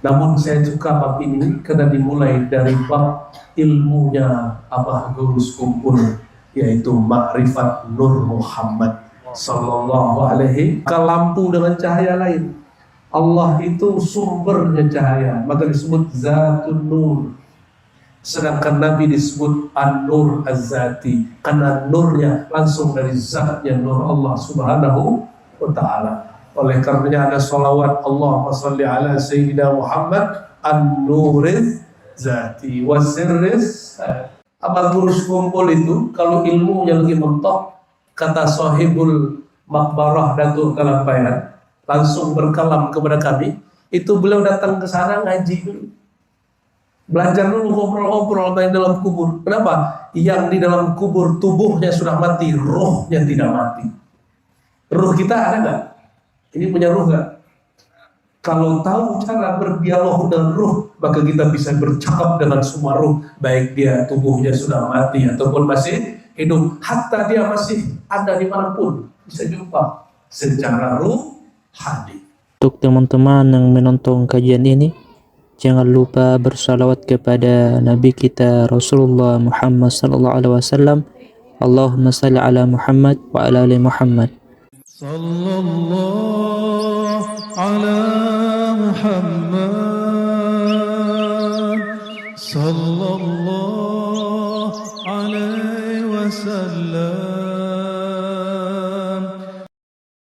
Namun saya suka bab ini karena dimulai dari bab ilmunya Abah Gurus Kumpul, yaitu Makrifat Nur Muhammad Sallallahu Alaihi. Lampu dengan cahaya lain. Allah itu sumbernya cahaya, maka disebut Zatun Nur. Sedangkan Nabi disebut An-Nur Az-Zati, karena nurnya langsung dari zatnya Nur Allah Subhanahu wa Ta'ala. Oleh karenanya ada salawat Allahumma salli ala Sayyidina Muhammad An-Nuriz Zati wa Sirriz. Abah Gurus Kumpul itu kalau ilmunya lagi mentok, kata sahibul Makbarah Datuk Kalampayan, langsung berkalam kepada kami, itu beliau datang ke sana ngaji dulu, belajar dulu, ngobrol-ngobrol sama yang dalam kubur. Kenapa? Yang di dalam kubur tubuhnya sudah mati, rohnya tidak mati. Ruh kita ada nggak? Ini punya ruh nggak? Kalau tahu cara berdialog dengan ruh, maka kita bisa bercakap dengan semua ruh, baik dia tubuhnya sudah mati ataupun masih hidup. Hatta dia masih ada dimanapun, bisa jumpa secara ruh hadi. Untuk teman-teman yang menonton kajian ini, jangan lupa bersalawat kepada Nabi kita Rasulullah Muhammad sallallahu alaihi wasallam. Allahumma salli ala Muhammad wa ala ali Muhammad. Sallallahu ala Muhammad sallallahu alaihi wasallam.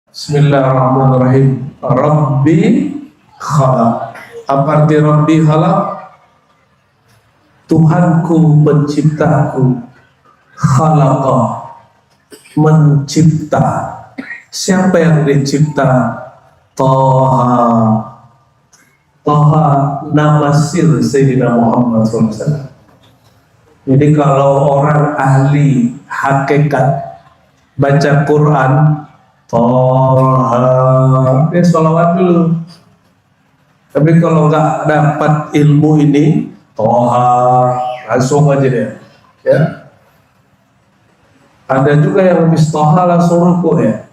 Bismillahirrahmanirrahim. Rabbi khalaq. Apa arti Rabbi khalaq? Tuhanku penciptaku. Khalaqa, mencipta. Siapa yang dicipta? Toha. Toha nama sir Sayyidina Muhammad SAW. Jadi kalau orang ahli hakikat baca Quran, Toha, dia sholawat dulu. Tapi kalau nggak dapat ilmu ini, Toha, langsung aja dia. Ya. Ada juga yang habis Toha langsung ruku ya.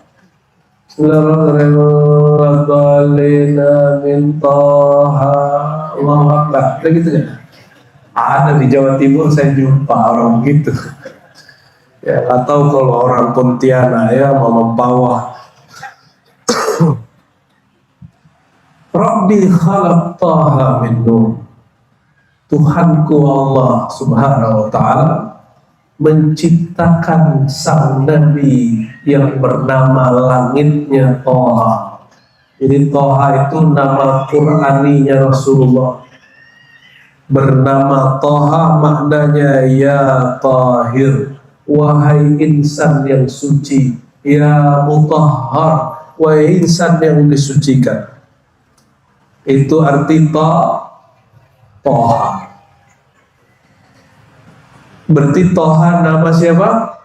Bismillahirrahmanirrahim. Min Toha, Allahu Akbar. Kayak gitu ya. Ada di Jawa Timur saya jumpa orang gitu. Ya, atau kalau orang Pontianak ya mau membawah. Rabbi khalaq Taha min nur. Tuhanku Allah Subhanahu wa Ta'ala menciptakan sang Nabi yang bernama langitnya Toha. Jadi Toha itu nama Qur'aninya Rasulullah. Bernama Toha maknanya ya Tahir, wahai insan yang suci. Ya Mutahhar, wahai insan yang disucikan. Itu arti Toha. Berarti Toha nama siapa?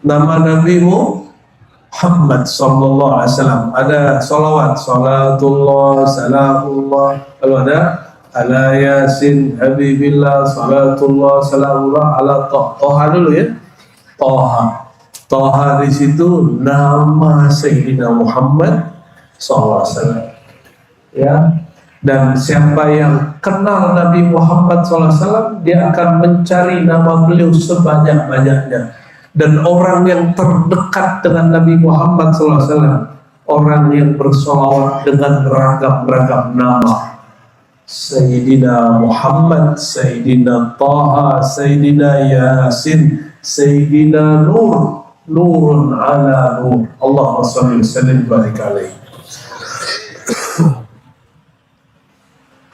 Nama Nabi Muhammad sallallahu alaihi wasallam. Ada salawat, salatullah, salamullah. Kalau ada ala yasin habibillah, salatullah, salamullah ala Toha dulu ya. Toha. Toha di situ nama Sayyidina Muhammad sallallahu alaihi wasallam. Ya. Dan siapa yang kenal Nabi Muhammad SAW, dia akan mencari nama beliau sebanyak-banyaknya. Dan orang yang terdekat dengan Nabi Muhammad SAW, orang yang bersolawat dengan beragam-ragam nama. Sayyidina Muhammad, Sayyidina Taha, Sayyidina Yasin, Sayyidina Nur, Nurun ala Nur. Allahumma salli wa sallim barik alaihi.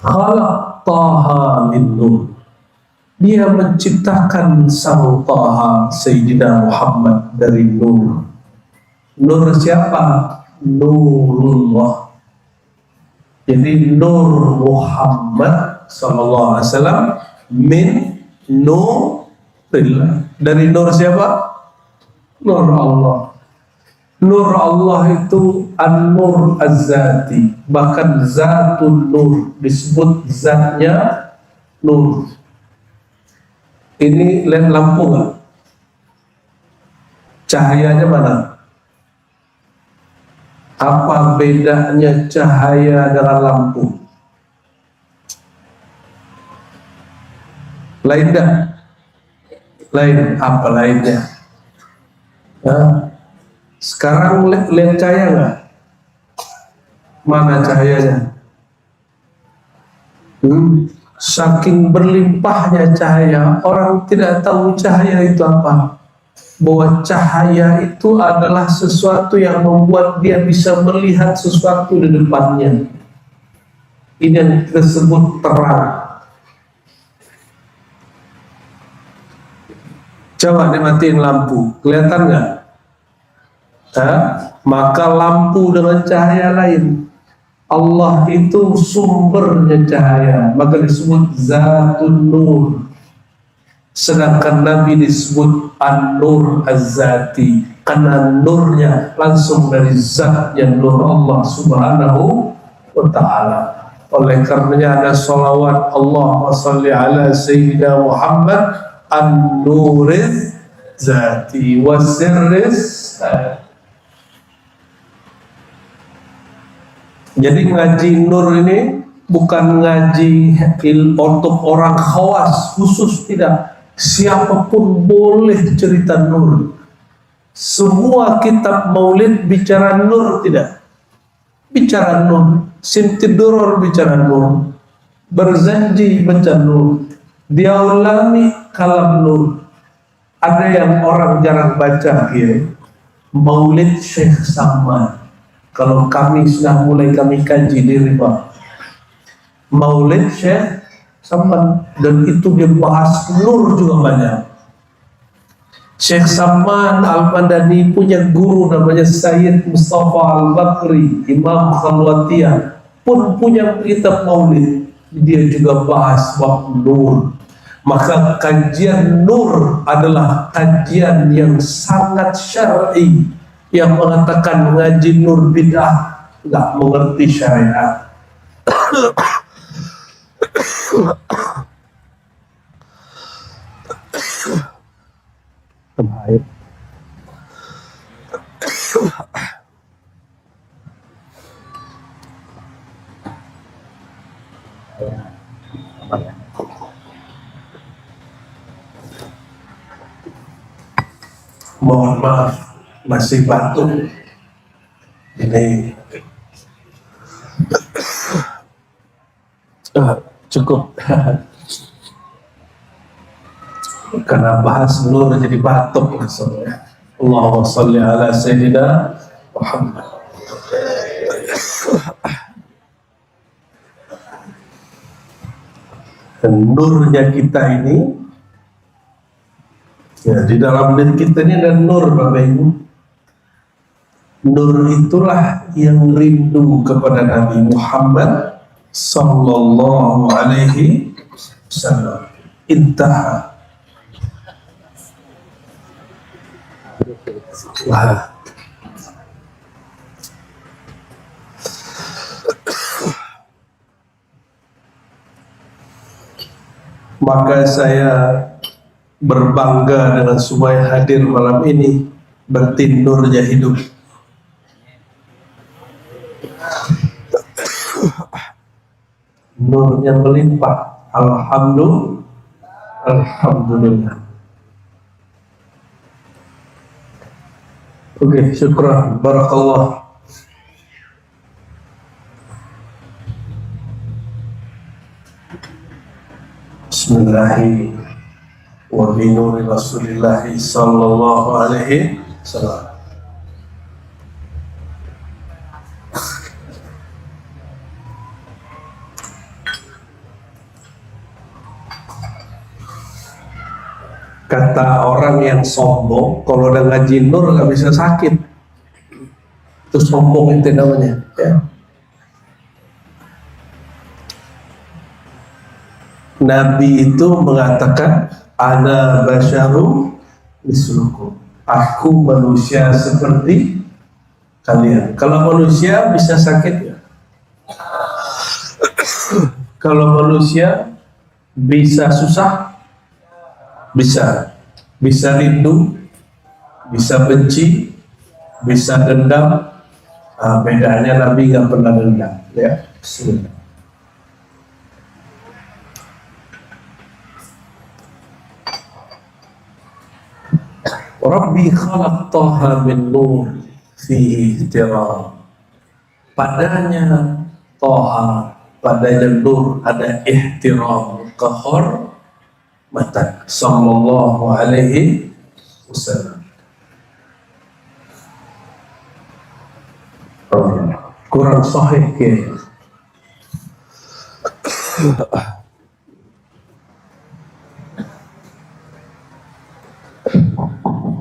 Khalaq Taha min nur. Dia menciptakan sang Taha Sayyidina Muhammad dari nur. Nur siapa? Nurullah. Jadi nur Muhammad sallallahu alaihi wasallam min nurillah. Dari nur siapa? Nur Allah. Nur Allah itu An-Nur Az-Zati. Bahkan Zatun Nur disebut zatnya nur. Ini LED lampu nggak? Cahayanya mana? Apa bedanya cahaya dengan lampu? Lain dah. Lain apa lainnya? Nah, sekarang lihat cahaya nggak? Mana cahayanya? Saking berlimpahnya cahaya, orang tidak tahu cahaya itu apa. Bahwa cahaya itu adalah sesuatu yang membuat dia bisa melihat sesuatu di depannya. Ini yang kita sebut terang. Coba dimatiin lampu, kelihatan nggak? Maka lampu dengan cahaya lain. Allah itu sumbernya cahaya, maka disebut Zatun Nur. Sedangkan Nabi disebut An-Nur Az-Zati, karena nurnya langsung dari zatnya nur Allah Subhanahu wa Ta'ala. Oleh karenanya ada salawat Allahumma salli ala Sayyidina Muhammad An-Nuriz Zati wa Sirris. Jadi ngaji nur ini bukan ngaji untuk orang khawas khusus, tidak. Siapapun boleh cerita nur. Semua kitab maulid bicara nur, tidak? Bicara nur. Simtidurur bicara nur. Berjanji baca nur. Diaulami kalam nur. Ada yang orang jarang baca ya. Maulid Syekh Samman. Kalau kami sudah mulai kami kaji di Riba, Maulid Syekh Samman, dan itu dia bahas nur juga banyak. Syekh Samman Al-Madani punya guru namanya Sayyid Mustafa Al-Bakri, Imam Khalwatiyah, pun punya kitab Maulid. Dia juga bahas bab nur. Maka kajian nur adalah kajian yang sangat syar'i. Yang mengatakan mengaji nur bid'ah nggak mengerti syariat. Terbaik. Mohon maaf, masih batuk. Ini cukup. Karena bahas nur jadi batuk maksudnya. Allahumma sholli ala Sayyidina Muhammad. Dan nurnya kita ini, ya, di dalam diri kita ini ada nur, Bapak Ibu. Nur itulah yang rindu kepada Nabi Muhammad sallallahu alaihi wasallam. Intaha. Wah. Maka saya berbangga dengan semua yang hadir malam ini, berarti nurnya hidup. Nurnya melimpah. Alhamdulillah. Oke, syukran, barakallah. Bismillahirrahmanirrahim. Wa bi nuri Rasulillah sallallahu alaihi wasallam. Kata orang yang sombong, kalau udah ngaji nur nggak bisa sakit. Itu sombong itu namanya. Ya. Nabi itu mengatakan, ana basyarum mislukum. Aku manusia seperti kalian. Kalau manusia bisa sakit ya? Kalau manusia bisa susah? Bisa. Bisa rindu, bisa benci, bisa dendam. Bedanya Nabi nggak pernah dendam. Ya, bismillah. Rabbi khalaq Taha min nur fihi ihtiram. Padanya Taha, padanya nur ada ihtiram, kehormatan sallallahu alaihi wasallam. Kurang sahih ke?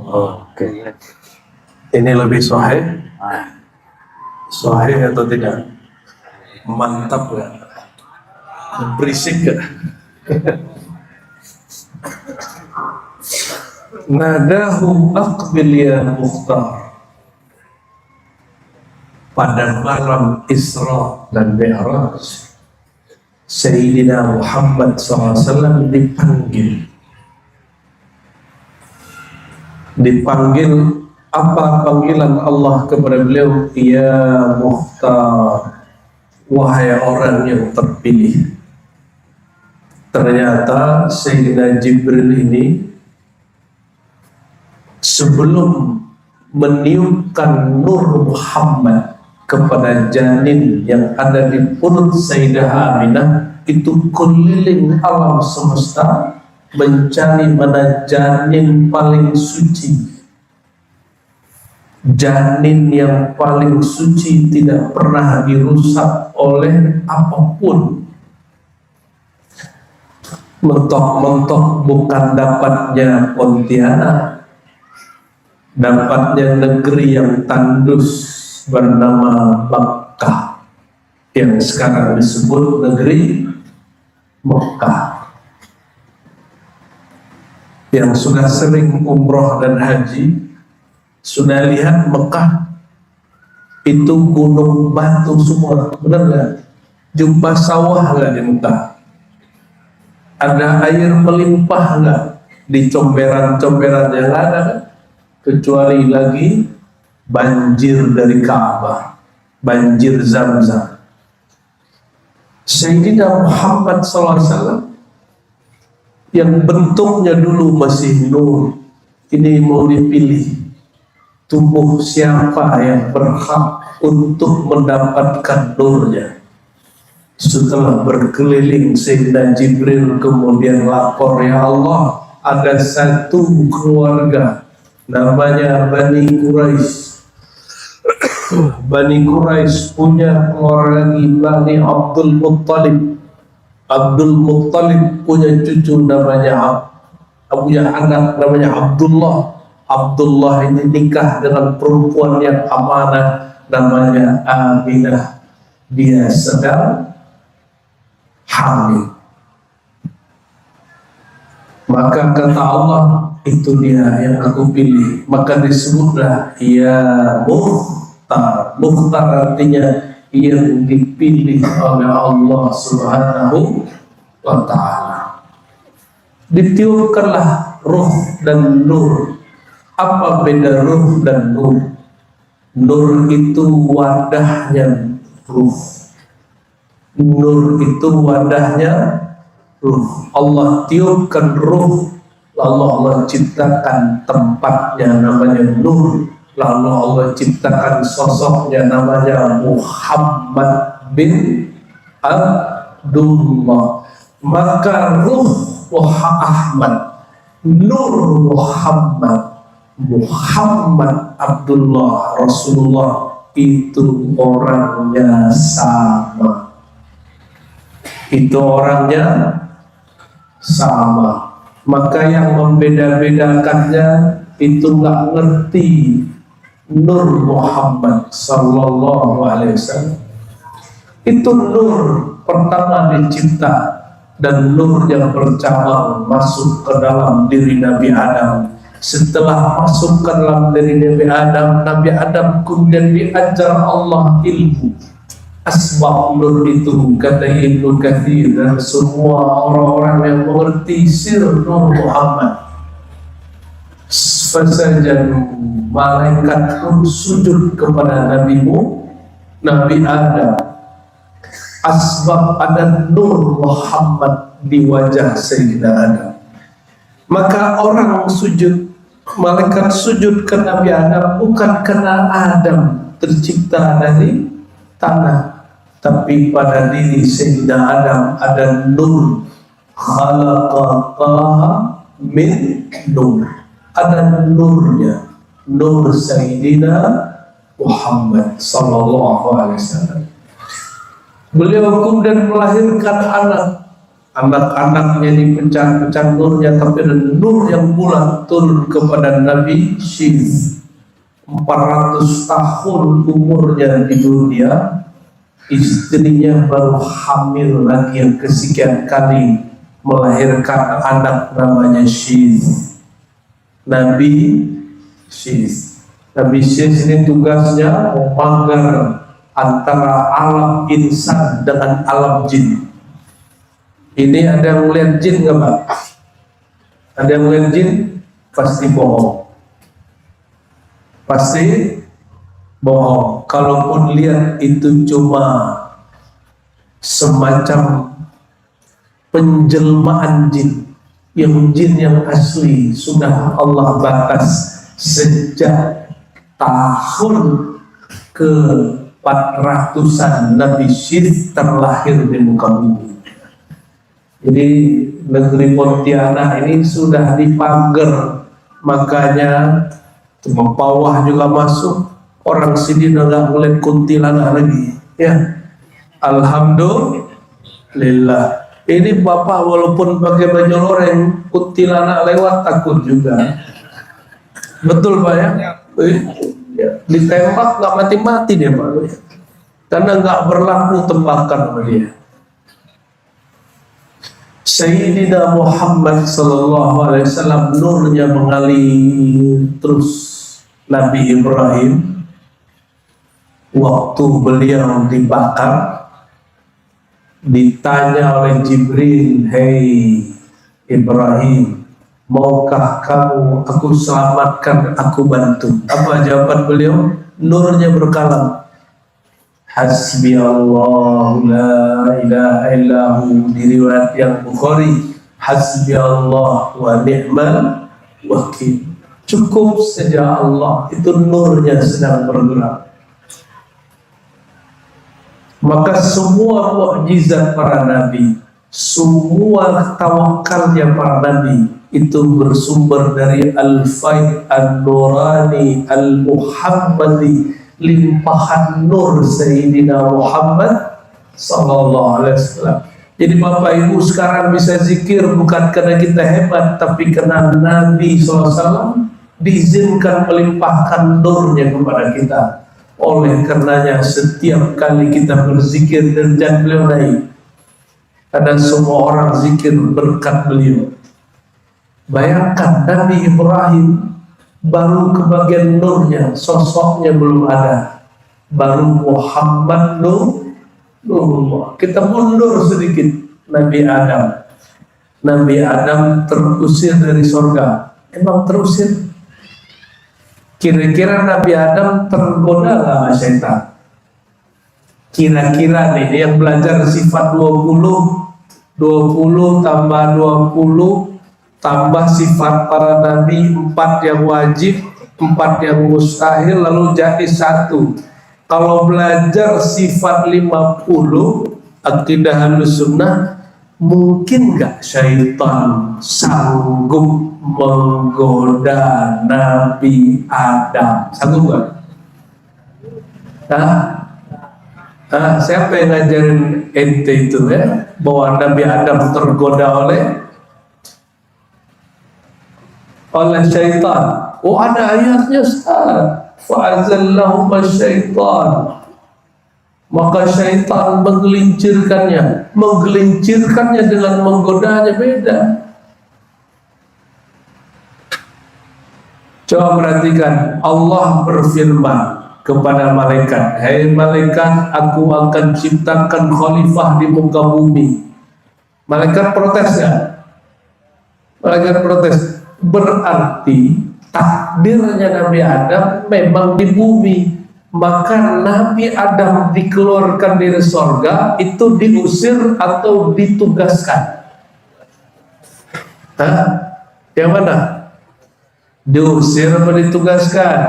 Oke. Ini lebih sahih? Sahih atau tidak? Mantap ya. Berisik ya. Nadahu aqbil ya Mukhtar. Pada malam Isra dan Mi'raj, Sayyidina Muhammad SAW dipanggil apa panggilan Allah kepada beliau? Ya Mukhtar, wahai orang yang terpilih. Ternyata Sayyidina Jibril ini sebelum meniupkan nur Muhammad kepada janin yang ada di perut Sayyidah Aminah, itu keliling alam semesta mencari mana janin paling suci, janin yang paling suci, tidak pernah dirusak oleh apapun. Mentok-mentok bukan dapatnya Pontianak, dapatnya negeri yang tandus bernama Makkah, yang sekarang disebut negeri Mekah. Yang sudah sering umroh dan haji sudah lihat Mekah itu gunung batu semua, benar nggak? Jumpa sawah nggak di Mekah? Ada air melimpah nggak di comberan-comberan yang ada? Kecuali lagi banjir dari Ka'bah, banjir Zamzam. Sayyidina Muhammad SAW yang bentuknya dulu masih nur, ini mau dipilih tubuh siapa yang berhak untuk mendapatkan nurnya. Setelah berkeliling Sayyidina Jibril kemudian lapor, ya Allah, ada satu keluarga namanya Bani Quraisy. Bani Quraisy punya keluarga lagi, Bani Abdul Muttalib. Abdul Muttalib punya cucu namanya punya anak namanya Abdullah. Abdullah ini nikah dengan perempuan yang amanah namanya Aminah. Dia sedang hamil. Maka kata Allah, itu dia yang aku pilih. Maka disebutlah ya Mukhtar. Mukhtar artinya yang dipilih oleh Allah Subhanahu wa ta'ala. Ditiupkanlah ruh dan nur. Apa beda ruh dan nur? Nur itu wadahnya ruh. Nur itu wadahnya ruh. Allah tiupkan ruh, lalu Allah ciptakan tempatnya namanya nur. Lalu Allah ciptakan sosoknya namanya Muhammad bin Abdullah. Maka ruh Ahmad, nur Muhammad, Muhammad Abdullah Rasulullah itu orangnya sama. Itu orangnya sama. Maka yang membeda-bedakannya itu nggak ngerti nur Muhammad sallallahu alaihi wasallam. Itu nur pertama dicipta dan nur yang bercabang masuk ke dalam diri Nabi Adam. Setelah masuk ke dalam diri Nabi Adam kemudian diajar Allah ilmu. Asbab nur itu, kata Ibnu Katsir dan semua orang-orang yang mengerti sir nur Muhammad, saja malaikat pun sujud kepada nabimu Nabi Adam. Asbab ada nur Muhammad di wajah Sayyidina Adam. Maka orang sujud Malaikat sujud ke Nabi Adam bukan karena Adam tercipta dari tanah, tapi pada diri Sayyidina Adam ada nur. Khalaqallaha min nur, ada nurnya, nur Sayyidina Muhammad sallallahu alaihi wasallam. Beliau kemudian melahirkan anak-anaknya dipecah-pecah nurnya, tapi ada nur yang bulat turun kepada Nabi Syith. 400 tahun umurnya di dunia, istrinya baru hamil lagi yang kesekian kali, melahirkan anak namanya Syith. Nabi Syith. Nabi Syith ini tugasnya memagar antara alam insan dengan alam jin. Ini ada yang melihat jin nggak Pak? Ada yang melihat jin? Pasti bohong. Pasti bohong. Kalaupun lihat itu cuma semacam penjelmaan jin. Yang jin yang asli sudah Allah batas sejak tahun ke 400-an Nabi Syith terlahir di muka bumi. Jadi negeri Pontianak ini sudah dipagar, makanya bawah juga masuk. Orang sini udah nggak ngeliat kuntilanak lagi. Ya, alhamdulillah. Ini bapak walaupun pakai baju loreng, kuntilanak lewat takut juga. Betul Pak ya? Ya, ditembak nggak mati-mati dia Pak, karena nggak berlaku tembakan sama dia. Sayyidina Muhammad sallallahu alaihi wasallam nurnya mengalir terus. Nabi Ibrahim waktu beliau dibakar ditanya oleh Jibril, "Hei Ibrahim, maukah kamu aku selamatkan, aku bantu?" Apa jawaban beliau? Nurnya berkalam, "Hasbi Allah la ilaha illahu." Di riwayat yang Bukhari, "Hasbi Allah wa ni'mal wakil." Cukup saja Allah, itu nurnya sedang bergerak. Maka semua mukjizat para nabi, semua tawakalnya para nabi itu bersumber dari al-faid an-nurani al-muhammadi, limpahan nur Sayyidina Muhammad sallallahu alaihi wasallam. Jadi Bapak Ibu sekarang bisa zikir bukan karena kita hebat, tapi karena Nabi SAW diizinkan melimpahkan nurnya kepada kita. Oleh karenanya setiap kali kita berzikir derajat beliau naik, karena semua orang zikir berkat beliau. Bayangkan Nabi Ibrahim baru kebagian nurnya, sosoknya belum ada, baru Muhammad Nurullah. Kita mundur sedikit. Nabi Adam terusir dari surga. Emang terusir? Kira-kira Nabi Adam tergoda sama setan? Kira-kira nih yang belajar sifat 20 tambah 20 tambah sifat para nabi, 4 yang wajib, 4 yang mustahil, lalu jadi 1. Kalau belajar sifat 50 akidah Ahlussunnah, mungkin nggak syaitan sanggup menggoda Nabi Adam? Sanggup nggak? Siapa yang ngajarin ente itu ya, bahwa Nabi Adam tergoda oleh syaitan? Oh, ada ayatnya Ustaz. Fa'azallahuma syaitan, maka syaitan menggelincirkannya dengan menggodanya beda. Coba perhatikan, Allah berfirman kepada malaikat, "Hei malaikat, aku akan ciptakan khalifah di muka bumi." Malaikat protes ya? Malaikat protes. Berarti takdirnya Nabi Adam memang di bumi. Maka Nabi Adam dikeluarkan dari sorga itu diusir atau ditugaskan? Yang mana? Diusir apa ditugaskan?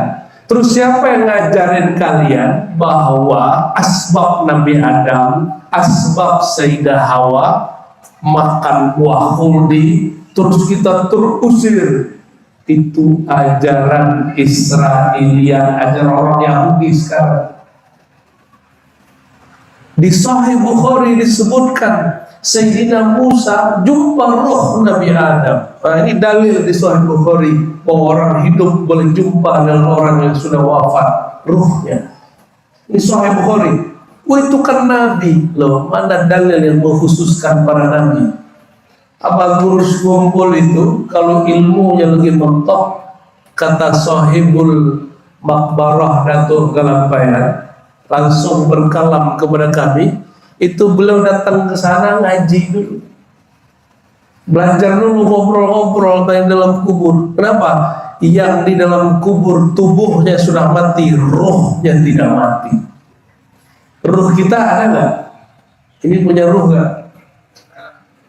Terus siapa yang ngajarin kalian bahwa asbab Nabi Adam, asbab Sayyidah Hawa makan buah khuldi, terus kita terusir? Itu ajaran Israelian, ajaran orang Yahudi sekarang. Di Sahih Bukhari disebutkan Sayyidina Musa jumpa roh Nabi Adam. Nah, ini dalil di Sahih Bukhari bahwa orang hidup boleh jumpa dengan orang yang sudah wafat ruhnya. Ini Sahih Bukhari. Wah, itu kan Nabi loh. Mana dalil yang mengkhususkan para Nabi? Apa gurus kumpul itu kalau ilmunya lagi mentok, kata Sahibul Makbarah Datuk Galampayan, langsung berkalam kepada kami, itu beliau datang ke sana ngaji dulu, belajar dulu, ngobrol-ngobrol yang dalam kubur. Kenapa? Yang di dalam kubur tubuhnya sudah mati, rohnya tidak mati. Ruh kita ada nggak? Ini punya ruh nggak?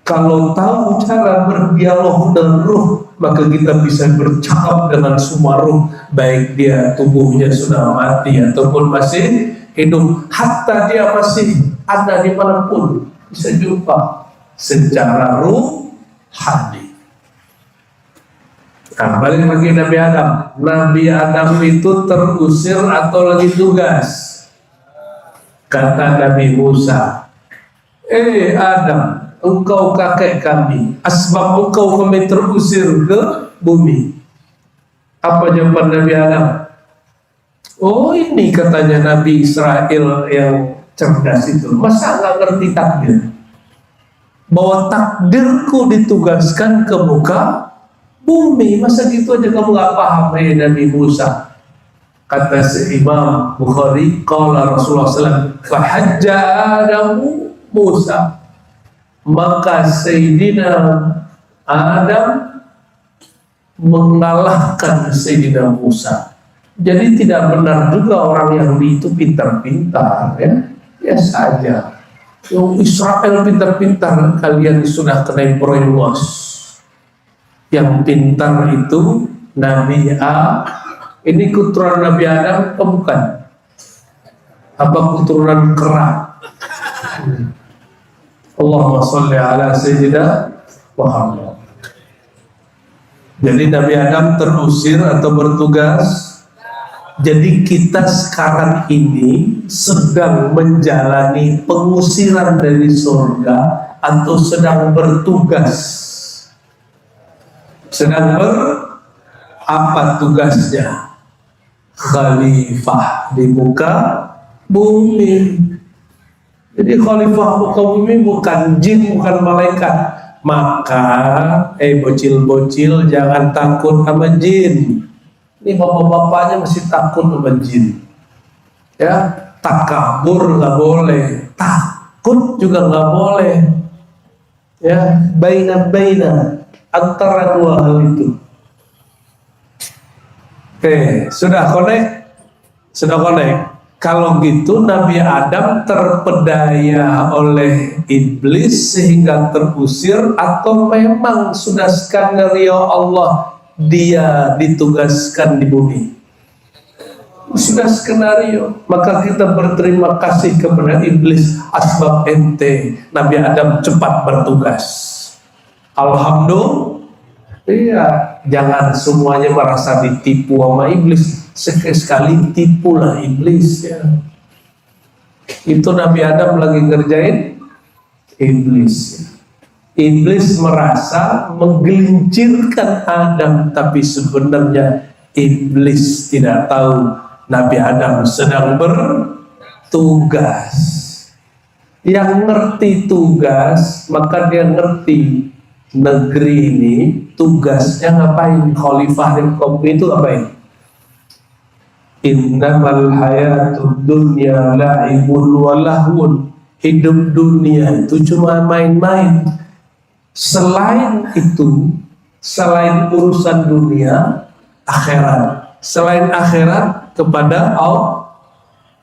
Kalau tahu cara berdialog dengan ruh, maka kita bisa bercakap dengan semua ruh, baik dia tubuhnya sudah mati ataupun masih hidup, hatta dia masih ada di manapun bisa jumpa secara ruhani. Nah, balik lagi Nabi Adam. Nabi Adam itu terusir atau lagi tugas? Kata Nabi Musa, Adam, engkau kakek kami, asbab engkau kami terusir ke bumi. Apa jawaban Nabi Adam? Oh, ini katanya Nabi Israel yang cerdas itu, masa nggak ngerti takdir? Bahwa takdirku ditugaskan ke muka bumi, masa gitu aja kamu nggak paham ya Nabi Musa? Kata Imam Bukhari, qala Rasulullah SAW, fahajja Adamu Musa, maka Sayyidina Adam mengalahkan Sayyidina Musa. Jadi tidak benar juga orang Yahudi itu pintar-pintar, ya, biasa aja. Yang Israel pintar-pintar, kalian sudah kena brainwash. Yang pintar itu Nabi A. Ini keturunan Nabi Adam atau bukan? Apa keturunan kera? Allahumma sholli ala Sayyidina Muhammad. Jadi Nabi Adam terusir atau bertugas. Jadi kita sekarang ini sedang menjalani pengusiran dari surga atau sedang bertugas. Sedang apa tugasnya? Khalifah di muka bumi. Jadi khalifah muka bumi bukan jin, bukan malaikat. Maka bocil-bocil jangan takut sama jin. Ini bapak-bapaknya masih takut sama jin. Ya, takabur nggak boleh, takut juga nggak boleh. Ya, baina antara dua hal itu. Oke, sudah connect? Sudah connect? Kalau gitu Nabi Adam terpedaya oleh iblis sehingga terusir, atau memang sudah skenario Allah dia ditugaskan di bumi? Sudah skenario. Maka kita berterima kasih kepada iblis, asbab ente Nabi Adam cepat bertugas. Alhamdulillah. Iya, jangan semuanya merasa ditipu sama iblis. Sekali-sekali tipulah iblis, ya. Itu Nabi Adam lagi ngerjain iblis. Iblis merasa menggelincirkan Adam, tapi sebenarnya iblis tidak tahu Nabi Adam sedang bertugas. Yang ngerti tugas, maka dia ngerti negeri ini tugasnya ngapain. Khalifah di kaum itu ngapain? Innamal hayatud dunya la'ibun wa lahwun. Hidup dunia itu cuma main-main. Selain itu, selain urusan dunia, akhirat. Selain akhirat, kepada Allah.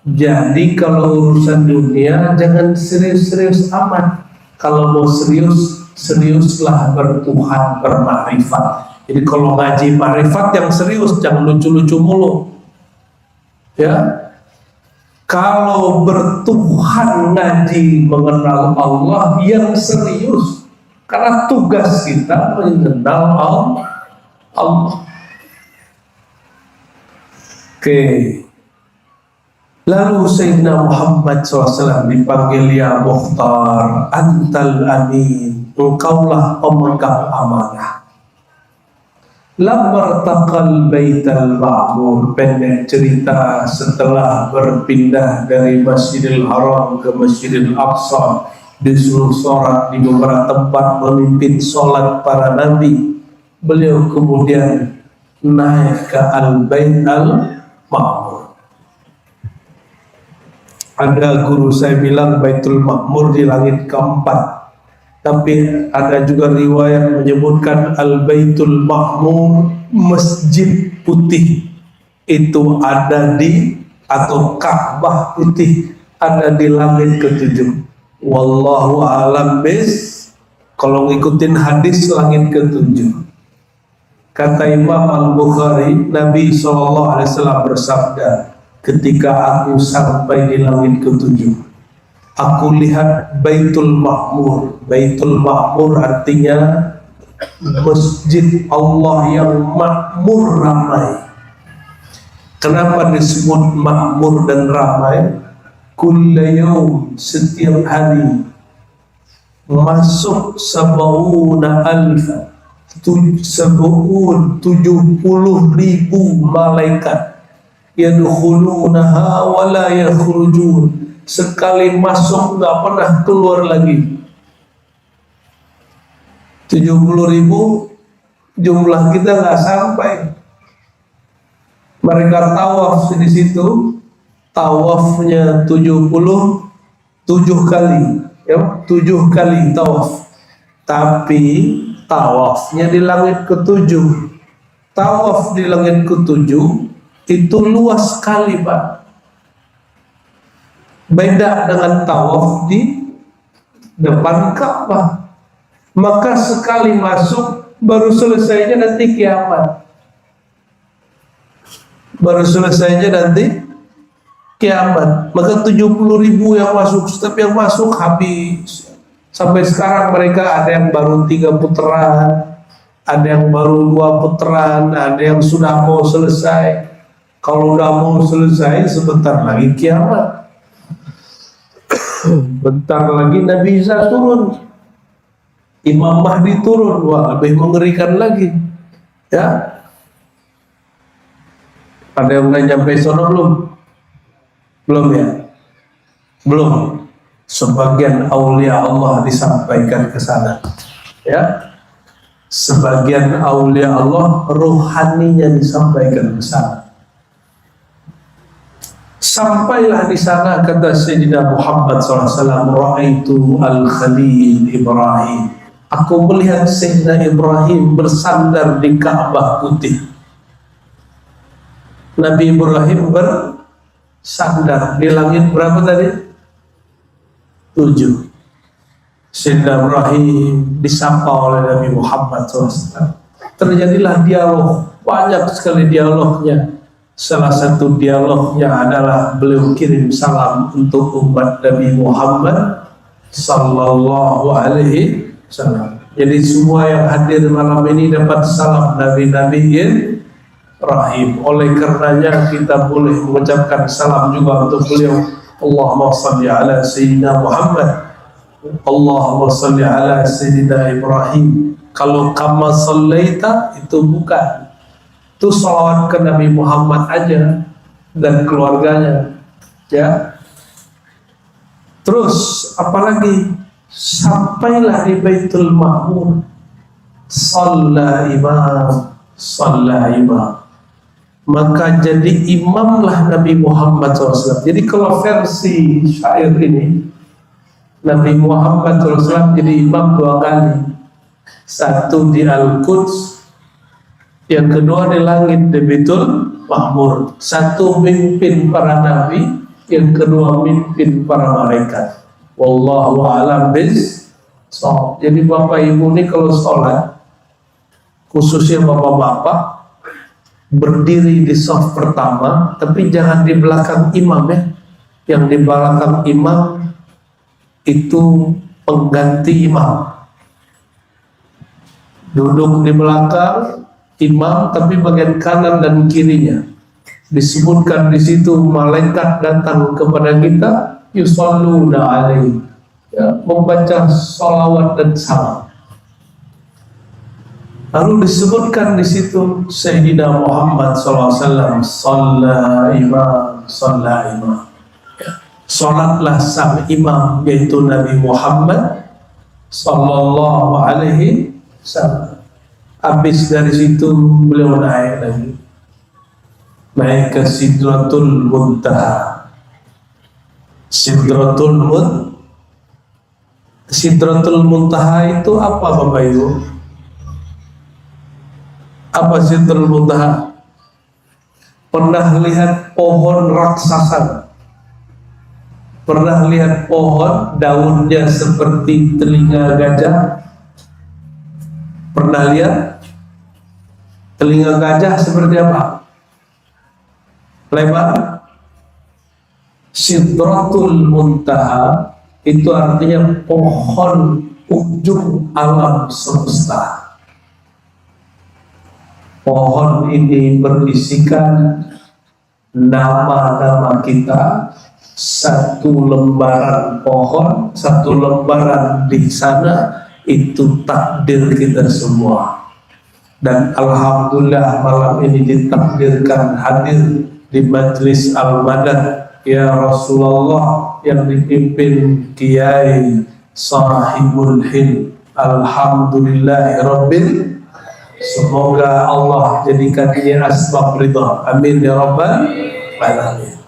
Jadi kalau urusan dunia jangan serius-serius amat. Kalau mau serius, seriuslah bertuhan, bermakrifat. Jadi kalau ngaji marifat yang serius, jangan lucu-lucu mulu. Ya, kalau bertuhan ngaji mengenal Allah yang serius, karena tugas kita mengenal Allah. Oke. Lalu Sayyidina Muhammad SAW dipanggil ya Mukhtar, antal amin, engkaulah pemegang amanah. Lamartaqal baital ma'mur, pendek cerita, setelah berpindah dari Masjidil Haram ke Masjidil Aqsa, disuruh sholat di beberapa tempat, memimpin sholat para nabi, beliau kemudian naik ke Al-Bait Al-Ma'mur. Ada guru saya bilang Baitul Ma'mur di langit keempat, tapi ada juga riwayat menyebutkan Al-Baitul Ma'mur, masjid putih itu ada di, atau Ka'bah putih ada di langit ketujuh. Wallahu a'lam bis, kalau ngikutin hadis langit ketujuh. Kata Imam Al-Bukhari, Nabi SAW bersabda, ketika aku sampai di langit ketujuh, aku lihat Baitul Ma'mur. Baitul Ma'mur artinya masjid Allah yang makmur, ramai. Kenapa disebut makmur dan ramai? Kulla yaum, setiap hari masuk 70,000 malaikat, yadkhulunaha wa la yakhrujun, sekali masuk nggak pernah keluar lagi. 70.000 jumlah kita nggak sampai. Mereka tawaf di situ, tawafnya 77 kali, ya, 7 kali tawaf. Tapi tawafnya di langit ketujuh. Tawaf di langit ketujuh itu luas sekali, Pak. Beda dengan tawaf di depan Ka'bah. Maka sekali masuk baru selesainya nanti kiamat. Baru selesainya nanti kiamat. Maka 70.000 yang masuk, setiap yang masuk habis. Sampai sekarang mereka ada yang baru 3 putaran, ada yang baru 2 putaran, ada yang sudah mau selesai. Kalau udah mau selesai, sebentar lagi kiamat. Bentar lagi Nabi Isa turun, Imam Mahdi turun, wah lebih mengerikan lagi. Ya, ada yang udah nyampe sono belum? Belum ya? Belum. Sebagian aulia Allah disampaikan ke sana. Ya, sebagian aulia Allah rohaninya disampaikan ke sana. Sampailah di sana, kata Sayyidina Muhammad SAW, ra'aitu al-Khalil Ibrahim. Aku melihat Sayyidina Ibrahim bersandar di Ka'bah putih. Nabi Ibrahim bersandar di langit berapa tadi? 7. Sayyidina Ibrahim disapa oleh Nabi Muhammad SAW. Terjadilah dialog, banyak sekali dialognya. Salah satu dialognya adalah beliau kirim salam untuk umat Nabi Muhammad sallallahu alaihi wasallam. Jadi semua yang hadir malam ini dapat salam dari Nabi Ibrahim. Oleh karenanya kita boleh mengucapkan salam juga untuk beliau. Allahumma salli ala Sayyidina Muhammad, Allahumma salli ala Sayyidina Ibrahim. Kalau kama sallaita itu bukan, itu salawat ke Nabi Muhammad aja dan keluarganya, ya. Terus apalagi, sampailah di Baitul Ma'mur, shalla imam, maka jadi imamlah Nabi Muhammad SAW. Jadi kalau versi syair ini, Nabi Muhammad SAW jadi imam 2 kali, satu di Al-Quds, yang kedua di langit di Baitul Ma'mur. Satu mimpin para nabi, yang kedua mimpin para malaikat. Wallahu a'lam bis. Jadi Bapak Ibu ini kalau sholat, khususnya bapak-bapak, berdiri di saf pertama, tapi jangan di belakang imam ya. Yang di belakang imam itu pengganti imam. Duduk di belakang imam, tapi bagian kanan dan kirinya. Disebutkan di situ malaikat datang kepada kita, yusalluna alaihi, ya, membaca salawat dan salam. Lalu disebutkan di situ Sayyidina Muhammad SAW, Salla imam, Salla imam. Salatlah sang imam, yaitu Nabi Muhammad Sallallahu Alaihi Wasallam. Habis dari situ beliau naik lagi, naik ke Sidratul Muntaha. Sidratul Muntaha itu apa Bapak Ibu? Apa Sidratul Muntaha? Pernah lihat pohon raksasa? Pernah lihat pohon daunnya seperti telinga gajah? Pernah lihat? Telinga gajah seperti apa? Lebar? Sidratul Muntaha itu artinya pohon ujung alam semesta. Pohon ini berisikan nama-nama kita. Satu lembaran pohon, satu lembaran di sana, itu takdir kita semua. Dan alhamdulillah malam ini ditakdirkan hadir di Majlis Al-Madad ya Rasulullah yang dipimpin Kiai Sahibul Hil. Alhamdulillahirabbil. Semoga Allah jadikan dia asbab ridha. Amin ya rabbal alamin.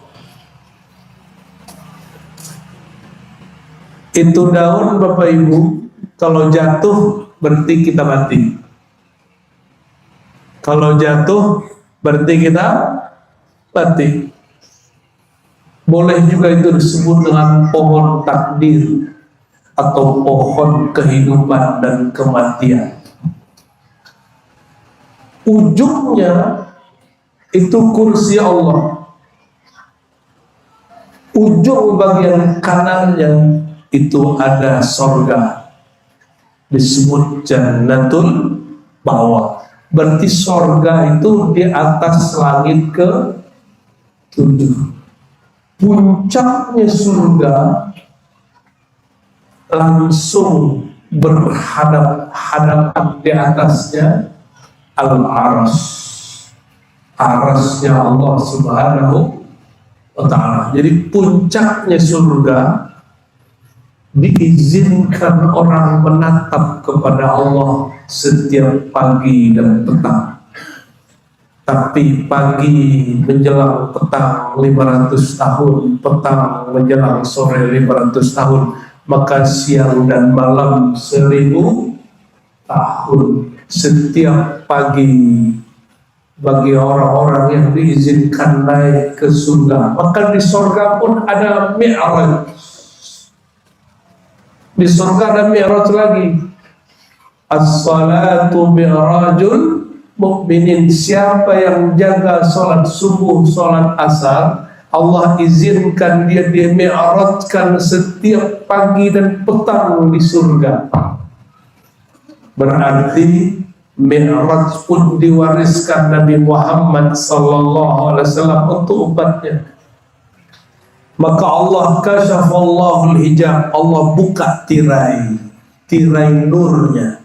Itu daun Bapak Ibu, kalau jatuh berarti kita mati. Kalau jatuh berarti kita mati. Boleh juga itu disebut dengan pohon takdir atau pohon kehidupan dan kematian. Ujungnya itu kursi Allah. Ujung bagian kanannya itu ada sorga, disebut Jannatul Bawah. Berarti sorga itu di atas langit ke-7. Puncaknya surga langsung berhadap-hadapan di atasnya Al-Aras, arasnya Allah Subhanahu wa Ta'ala. Jadi puncaknya surga diizinkan orang menatap kepada Allah setiap pagi dan petang. Tapi pagi menjelang petang 500 tahun, petang menjelang sore 500 tahun, maka siang dan malam 1000 tahun. Setiap pagi bagi orang-orang yang diizinkan naik ke surga. Maka di surga pun ada mi'raj. Di surga ada mi'raj lagi. As-salatu mi'rajul mu'minin. Siapa yang jaga sholat subuh, sholat asar, Allah izinkan dia mi'rajkan setiap pagi dan petang di surga. Berarti mi'raj pun diwariskan Nabi Muhammad SAW untuk umatnya. Maka Allah kasyafallahu hijab, Allah buka tirai nurnya.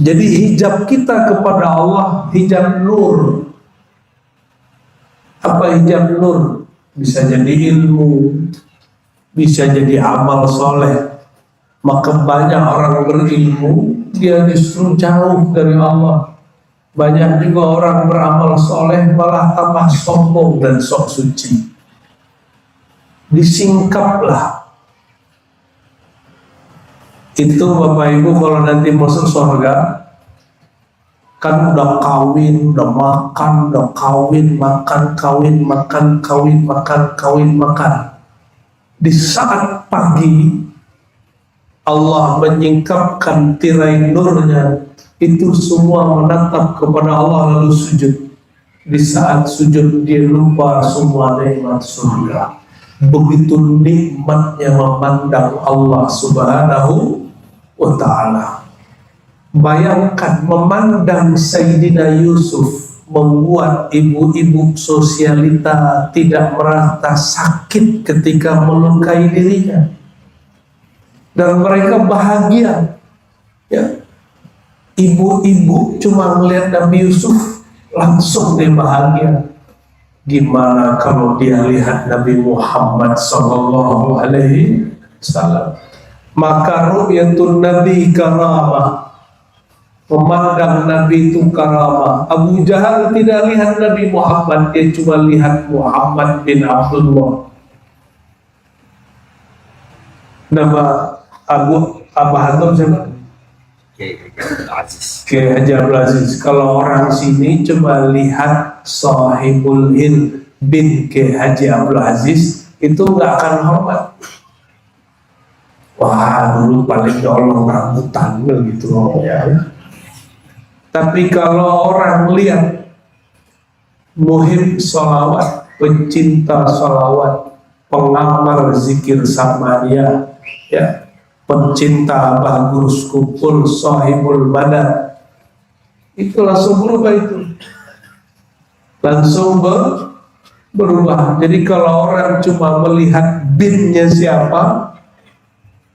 Jadi hijab kita kepada Allah hijab nur. Apa hijab nur? Bisa jadi ilmu, bisa jadi amal soleh. Maka banyak orang berilmu, dia justru jauh dari Allah. Banyak juga orang beramal soleh malah tambah sombong dan sok suci. Disingkaplah. Itu Bapak Ibu kalau nanti masuk surga, kan udah kawin, udah makan, udah kawin, makan, kawin, makan, kawin, makan, kawin, makan. Di saat pagi Allah menyingkapkan tirai nurnya itu semua menatap kepada Allah lalu sujud. Di saat sujud dia lupa semua nikmat surga. Begitu nikmatnya memandang Allah Subhanahu wa ta'ala. Bayangkan memandang Sayyidina Yusuf membuat ibu-ibu sosialita tidak merasa sakit ketika melukai dirinya, dan mereka bahagia. Ya, ibu-ibu cuma melihat Nabi Yusuf langsung dia bahagia. Gimana kalau dia lihat Nabi Muhammad sallallahu alaihi wasallam? Maka ru'yatun Nabi karamah. Memandang Nabi itu karamah. Abu Jahal tidak lihat Nabi Muhammad, dia cuma lihat Muhammad bin Abdullah. Nama Abah Hanum siapa? Kiai Haji Abdul Aziz. Kalau orang sini cuma lihat Sahibul Hind bin Kiai Haji Abdul Aziz, itu nggak akan hormat. Wah, dulu paling nyolong rambutan gitu ya. Tapi kalau orang lihat muhib sholawat, pencinta sholawat, pengamal zikir Samaria, ya, pencinta bagus kumpul sahibul badan, itu langsung berubah itu. Langsung berubah. Jadi kalau orang cuma melihat binnya siapa,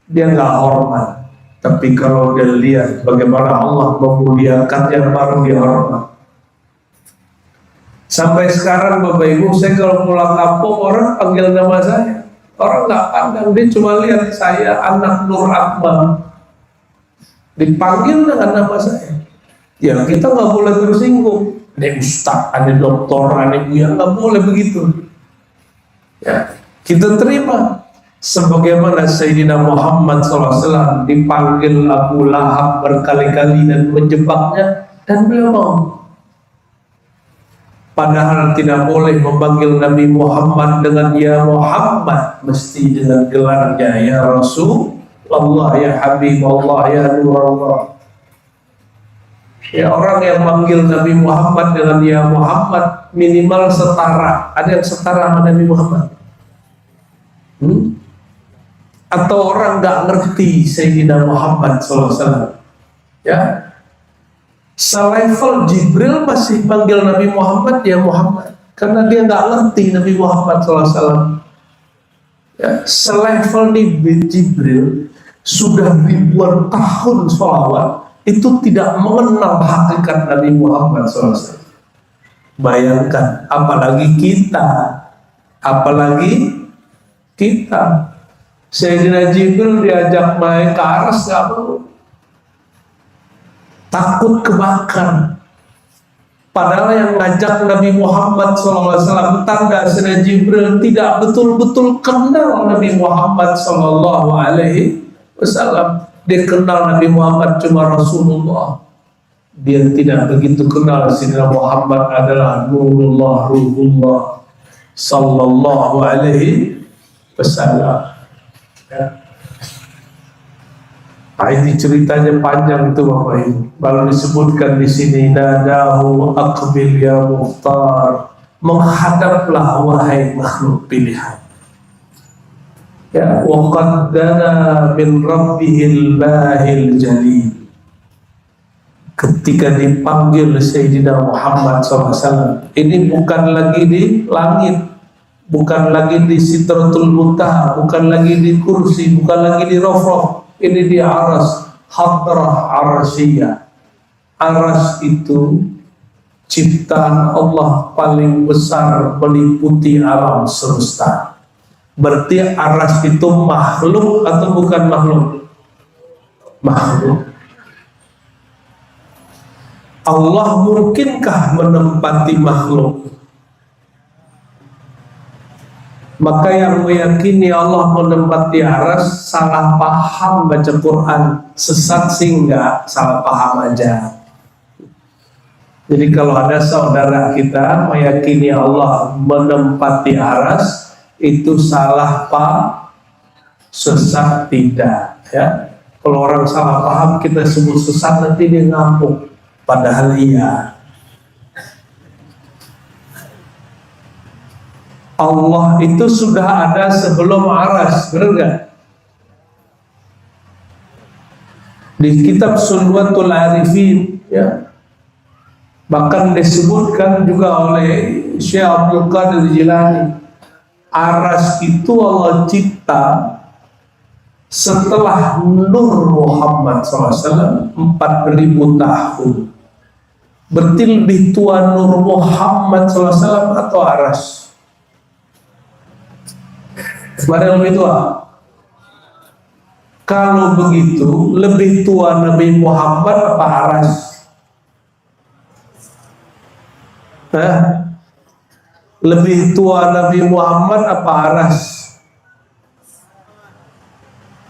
dia nggak hormat. Tapi kalau dia lihat bagaimana Allah memuliakannya, baru dia hormat. Sampai sekarang Bapak Ibu, saya kalau pulang kampung orang panggil nama saya, orang nggak pandang, dia cuma lihat saya anak Nur Akmal, dipanggil dengan nama saya. Ya kita nggak boleh tersinggung. Ada ustaz, ada doktor, ada buya, nggak boleh begitu. Ya, kita terima. Sebagaimana Sayyidina Muhammad SAW dipanggil Abu Lahab berkali-kali dan menjebaknya, dan beliau mau. Padahal tidak boleh memanggil Nabi Muhammad dengan ya Muhammad, mesti dengan gelarnya ya Rasulullah, ya Habibullah, ya Nurullah. Ya, orang yang manggil Nabi Muhammad dengan ya Muhammad minimal setara. Ada yang setara sama Nabi Muhammad? Atau orang nggak ngerti Sayyidina Muhammad SAW, ya, selevel Jibril masih panggil Nabi Muhammad ya Muhammad, karena dia nggak ngerti Nabi Muhammad SAW. Ya, selevel Jibril sudah ribuan tahun sholawat itu tidak mengenal hakikat Nabi Muhammad SAW. Bayangkan, apalagi kita. Sayyidina Jibril diajak naik ke aras gak mau, takut kebakar. Padahal yang ngajak Nabi Muhammad SAW, tanda Sayyidina Jibril tidak betul-betul kenal Nabi Muhammad SAW. Dia kenal Nabi Muhammad cuma Rasulullah. Dia tidak begitu kenal Sayyidina Muhammad adalah Nurullah, Ruhullah Sallallahu Alaihi Wasallam. Ya. Nah, ini ceritanya panjang itu Bapak Ibu. Baru disebutkan di sini, nadahu aqbil ya Mukhtar, menghadaplah wahai makhluk pilihan. Ya, wa qaddana min rabbihil bahil jalil. Ketika dipanggil Sayyidina Muhammad SAW, ini bukan lagi di langit, bukan lagi di Sidratul Muntaha, bukan lagi di kursi, bukan lagi di rafraf, ini di aras, hadrah arsiyah. Aras itu ciptaan Allah paling besar, meliputi alam semesta. Berarti aras itu makhluk atau bukan makhluk? Makhluk. Allah mungkinkah menempati makhluk? Maka yang meyakini Allah menempati aras salah paham baca Quran, sesat sih enggak, salah paham aja. Jadi kalau ada saudara kita meyakini Allah menempati aras, itu salah paham, sesat tidak, ya. Kalau orang salah paham kita sebut sesat nanti dia ngamuk. Padahal iya. Allah itu sudah ada sebelum aras, benar nggak? Di kitab Sulwatul Arifin, ya, bahkan disebutkan juga oleh Syekh Abdul Qadir Jilani, aras itu Allah cipta setelah Nur Muhammad SAW 4.000 tahun. Berarti lebih tua Nur Muhammad SAW atau aras? Mana yang lebih tua? Kalau begitu, lebih tua Nabi Muhammad apa aras? Lebih tua Nabi Muhammad apa aras?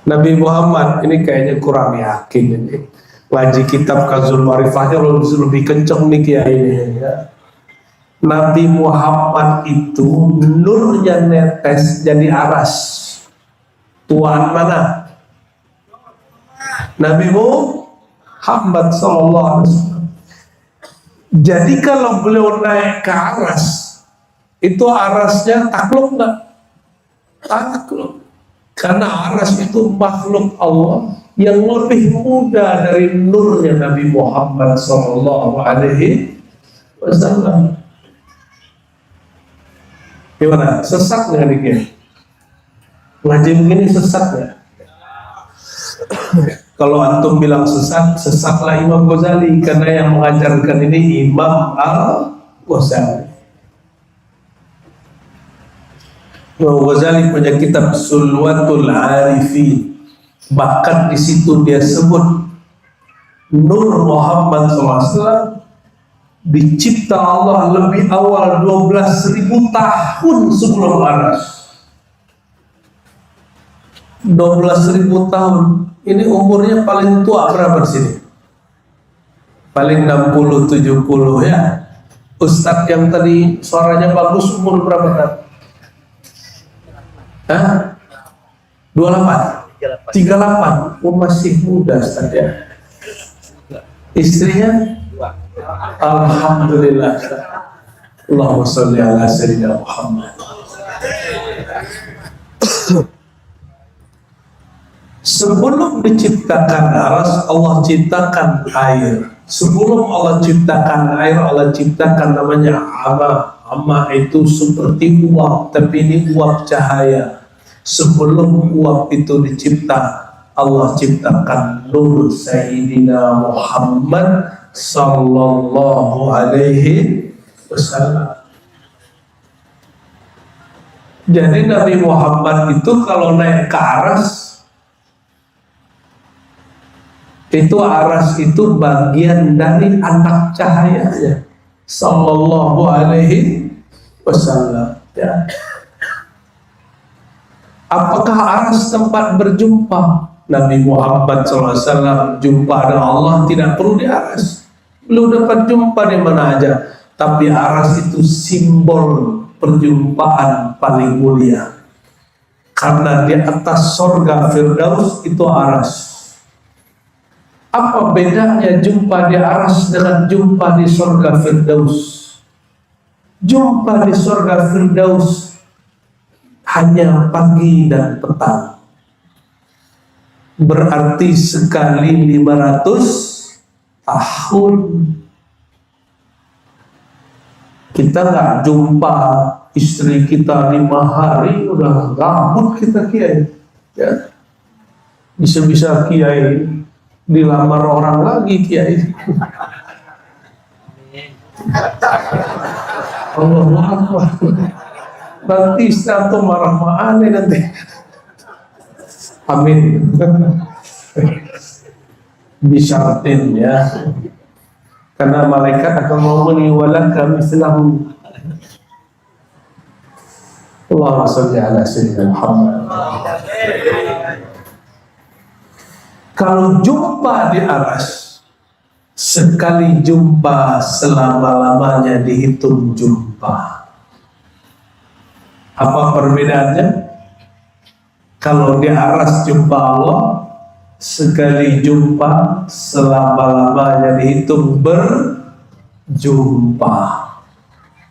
Nabi Muhammad, ini kayaknya kurang yakin ini. Ngaji kitab Kanzul Ma'rifahnya lebih kenceng nih kiai ini, ya. Nabi Muhammad itu nurnya netes jadi aras. Tuan mana? Nabi Muhammad SAW. Jadi kalau beliau naik ke aras, itu arasnya takluk nggak? Takluk. Karena aras itu makhluk Allah yang lebih muda dari nurnya Nabi Muhammad SAW. Gimana? Sesat nggak nih? Ngaji begini sesat nggak? Kalau antum bilang sesat, sesatlah Imam Ghazali, karena yang mengajarkan ini Imam Al-Ghazali. Imam Ghazali punya kitab Sulwatul Arifin, bahkan di situ dia sebut Nur Muhammad SAW dicipta Allah lebih awal 12.000 tahun sebelum aras. 12.000 tahun. Ini umurnya paling tua berapa di sini? Paling 60-70 ya. Ustadz yang tadi suaranya bagus umur berapa kan? 28? 38? Oh masih muda Ustadz ya. Istrinya? Alhamdulillah. Allahumma sholli ala sayyidina Muhammad. Sebelum diciptakan aras, Allah ciptakan air. Sebelum Allah ciptakan air, Allah ciptakan namanya ama. Ama itu seperti uap, tapi ini uap cahaya. Sebelum uap itu dicipta, Allah ciptakan nur Sayyidina Muhammad Sallallahu Alaihi Wasallam. Jadi Nabi Muhammad itu kalau naik ke aras, itu aras itu bagian dari anak cahayanya Sallallahu Alaihi Wasallam, ya. Apakah aras tempat berjumpa? Nabi Muhammad SAW jumpa dengan Allah tidak perlu di aras. Beliau dapat jumpa di mana aja. Tapi aras itu simbol perjumpaan paling mulia. Karena di atas sorga Firdaus itu aras. Apa bedanya jumpa di aras dengan jumpa di sorga Firdaus? Jumpa di sorga Firdaus hanya pagi dan petang. Berarti sekali 500 tahun. Kita nggak jumpa istri kita 5 hari udah gabut kita kiai, ya. Bisa-bisa kiai dilamar orang lagi kiai. Allahu Akbar. Nanti istri marah-marah nanti. Amin. Bisyaratin ya. Karena malaikat akan ngomong wala kami selahu. Allahumma sholli ala sayyidina Muhammad. Kalau jumpa di aras, sekali jumpa selama-lamanya dihitung jumpa. Apa perbedaannya? Kalau di aras jumpa Allah, sekali jumpa selama-lamanya dihitung berjumpa.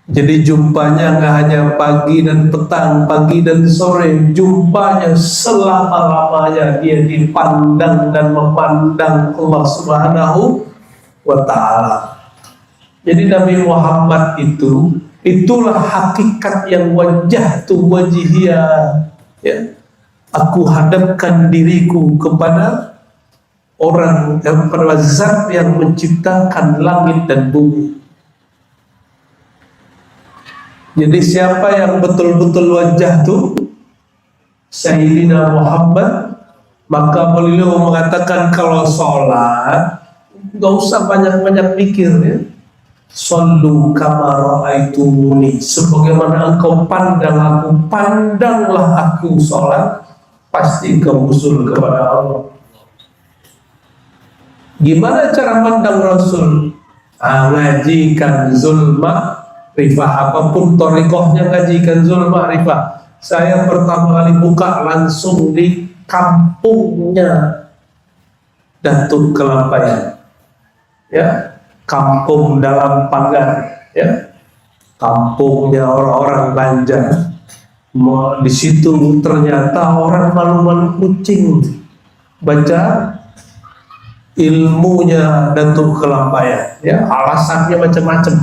Jadi jumpanya nggak hanya pagi dan petang, pagi dan sore, jumpanya selama-lamanya dia dipandang dan memandang Allah Subhanahu wa Ta'ala. Jadi Nabi Muhammad itulah hakikat yang wajah tu wajihia, ya. Aku hadapkan diriku kepada orang yang pada zat yang menciptakan langit dan bumi. Jadi siapa yang betul-betul wajah tu Sayyidina Muhammad, maka beliau mengatakan kalau sholat gak usah banyak-banyak mikir, ya. Sallu kama ra'aitumuni, sebagaimana engkau pandang aku, pandanglah aku sholat, pasti engkau usul kepada Allah. Gimana cara pandang Rasul? Ngaji Kanzul Ma'rifah, apapun torikohnya ngaji Kanzul Ma'rifah. Saya pertama kali buka langsung di kampungnya Datuk Kelampayan, ya, kampung dalam Pagar, ya, kampungnya orang-orang Banjar. Di situ ternyata orang malu-malu kucing baca ilmunya Datuk Kelampayan, ya. Alasannya macam-macam.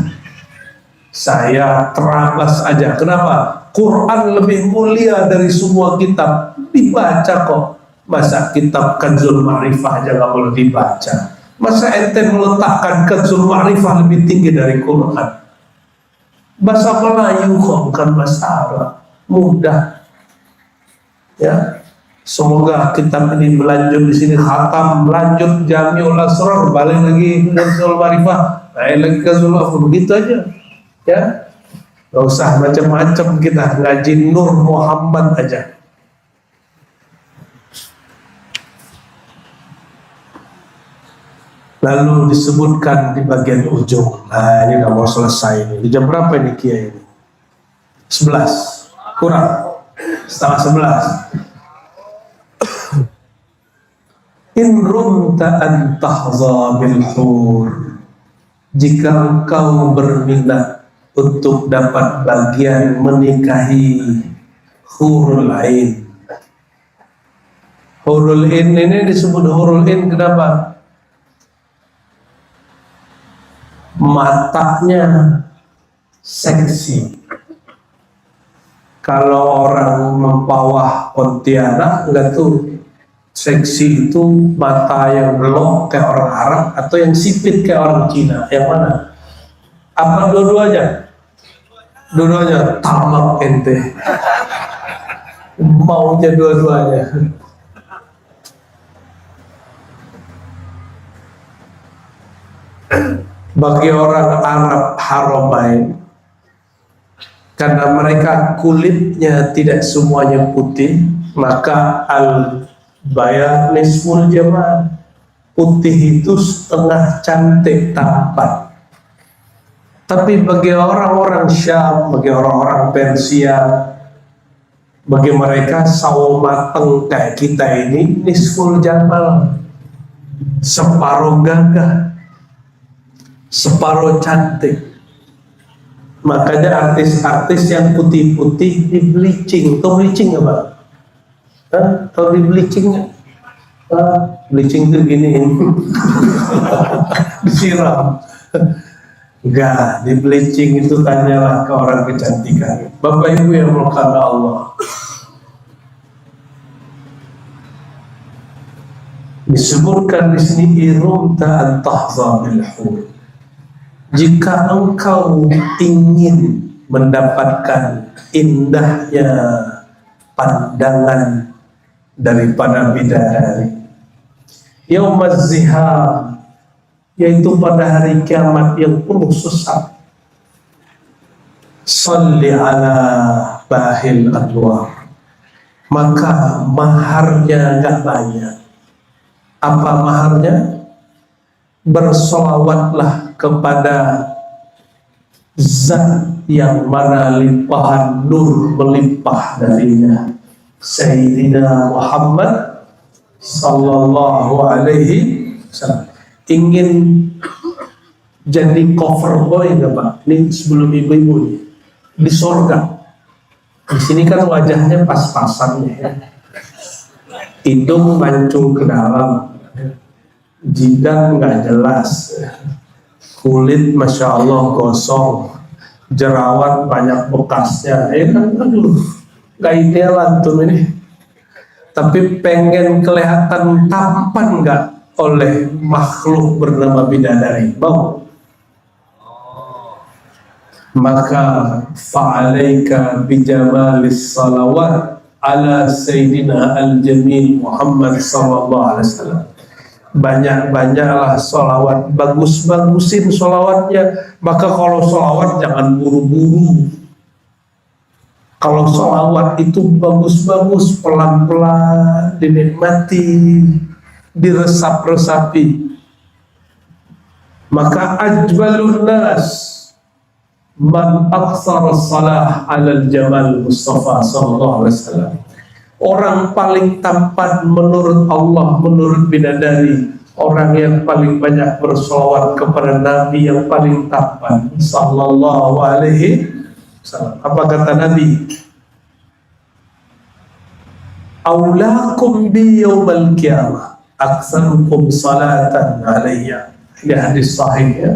Saya terabas aja. Kenapa? Quran lebih mulia dari semua kitab, dibaca kok. Masa kitab Kanzul Ma'rifah aja gak boleh dibaca? Masa ente meletakkan Kanzul Ma'rifah lebih tinggi dari Quran? Bahasa Melayu kok, bukan bahasa Arab. Mudah, ya. Semoga kitab ini berlanjut di sini, khatam, lanjut Jamiul Asrar, balik lagi Kanzul Ma'rifah, naik lagi Kanzul Ma'rifah, begitu aja, ya. Gak usah macam-macam, kita ngaji Nur Muhammad aja. Lalu disebutkan di bagian ujung. Nah, ini udah mau selesai ini. Di jam berapa ini Kiai ini? 11 kurang, setengah 11. In rumta an tahza bil hur, jika engkau berminat untuk dapat bagian menikahi hurul ain. Hurul ain ini disebut hurul ain kenapa? Matanya seksi. Kalau orang Mempawah Pontianak enggak tuh, seksi itu mata yang belok kayak orang Arab atau yang sipit kayak orang Cina, yang mana? Apa dua-duanya? Dua-duanya tamak ente. Maunya dua-duanya. Bagi orang Arab Haramain, karena mereka kulitnya tidak semuanya putih, maka al-bayan nisful jamal, putih itu setengah cantik tampan. Tapi bagi orang-orang Syam, bagi orang-orang Persia, bagi mereka sawo mateng kayak kita ini nisful jamal, separuh gagah, separuh cantik. Makanya artis-artis yang putih-putih di bleaching. Tahu bleaching apa? Tahu di bleaching nggak? Bleaching itu gini, disiram. Enggak, di bleaching itu tanyalah ke orang kecantikan. Bapak Ibu yang melakukan Allah, disebutkan di sini irumta an tahza bil hur. Jika engkau ingin mendapatkan indahnya pandangan daripada bidadari, yaumaz ziham, yaitu pada hari kiamat yang penuh sesak, salli ala bahil adwar, maka maharnya gak banyak. Apa maharnya? Bersolawatlah kepada zat yang mana limpahan nur melimpah darinya, Sayyidina Muhammad Sallallahu alaihi wasallam. Ingin jadi cover boy nggak Pak? Ini sebelum ibu-ibu nih. Di sorga. Di sini kan wajahnya pas-pasan ya. Hidung mancung ke dalam, jidat nggak jelas, kulit masya Allah gosong, jerawat banyak bekasnya. Kan, aduh, nggak ideal antum ini. Tapi pengen kelihatan tampan nggak oleh makhluk bernama bidadari? Mau? Maka fa'alaika bijamalis salawat ala Sayyidina al-Jamil Muhammad sallallahu alaihi wasallam. Banyak-banyaklah sholawat, bagus-bagusin sholawatnya. Maka kalau sholawat jangan buru-buru. Kalau sholawat itu bagus-bagus, pelan-pelan, dinikmati, diresap-resapi. Maka ajbalun nas man aksar salah alal jamal Mustafa sallallahu alaihi wasallam. Orang paling tampan menurut Allah, menurut bidadari, orang yang paling banyak bersolawat kepada Nabi yang paling tampan sallallahu alaihi wasallam. Apa kata Nabi? Aulakum bi yaumal qiyamah aktsarukum salatan alayya. Ini hadis sahih ya.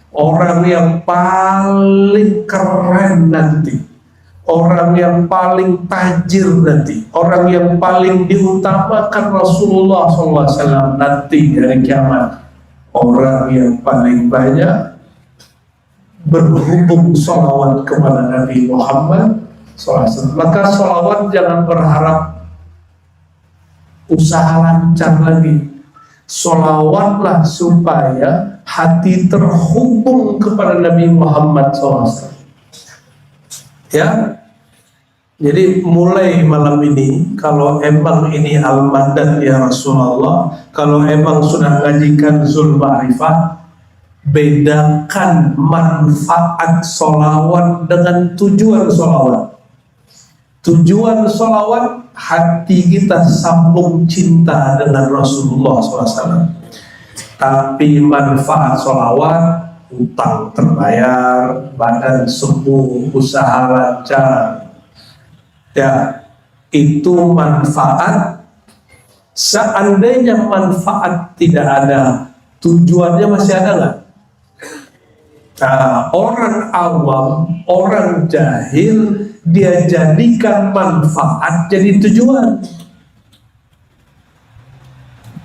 Orang yang paling keren nanti, orang yang paling tajir nanti, orang yang paling diutamakan Rasulullah SAW nanti hari kiamat, orang yang paling banyak berhubung sholawat kepada Nabi Muhammad SAW. Maka sholawat jangan berharap usaha lancar lagi. Sholawatlah supaya hati terhubung kepada Nabi Muhammad SAW. Ya, jadi mulai malam ini, kalau emang ini al-madad ya Rasulullah, kalau emang sudah ngajikan Zul Ma'rifah, bedakan manfaat sholawat dengan tujuan sholawat. Tujuan sholawat, hati kita sambung cinta dengan Rasulullah SAW. Tapi manfaat sholawat, utang terbayar, badan sembuh, usaha lancar. Ya, itu manfaat. Seandainya manfaat tidak ada, tujuannya masih ada nggak? Nah, orang awam, orang jahil, dia jadikan manfaat jadi tujuan.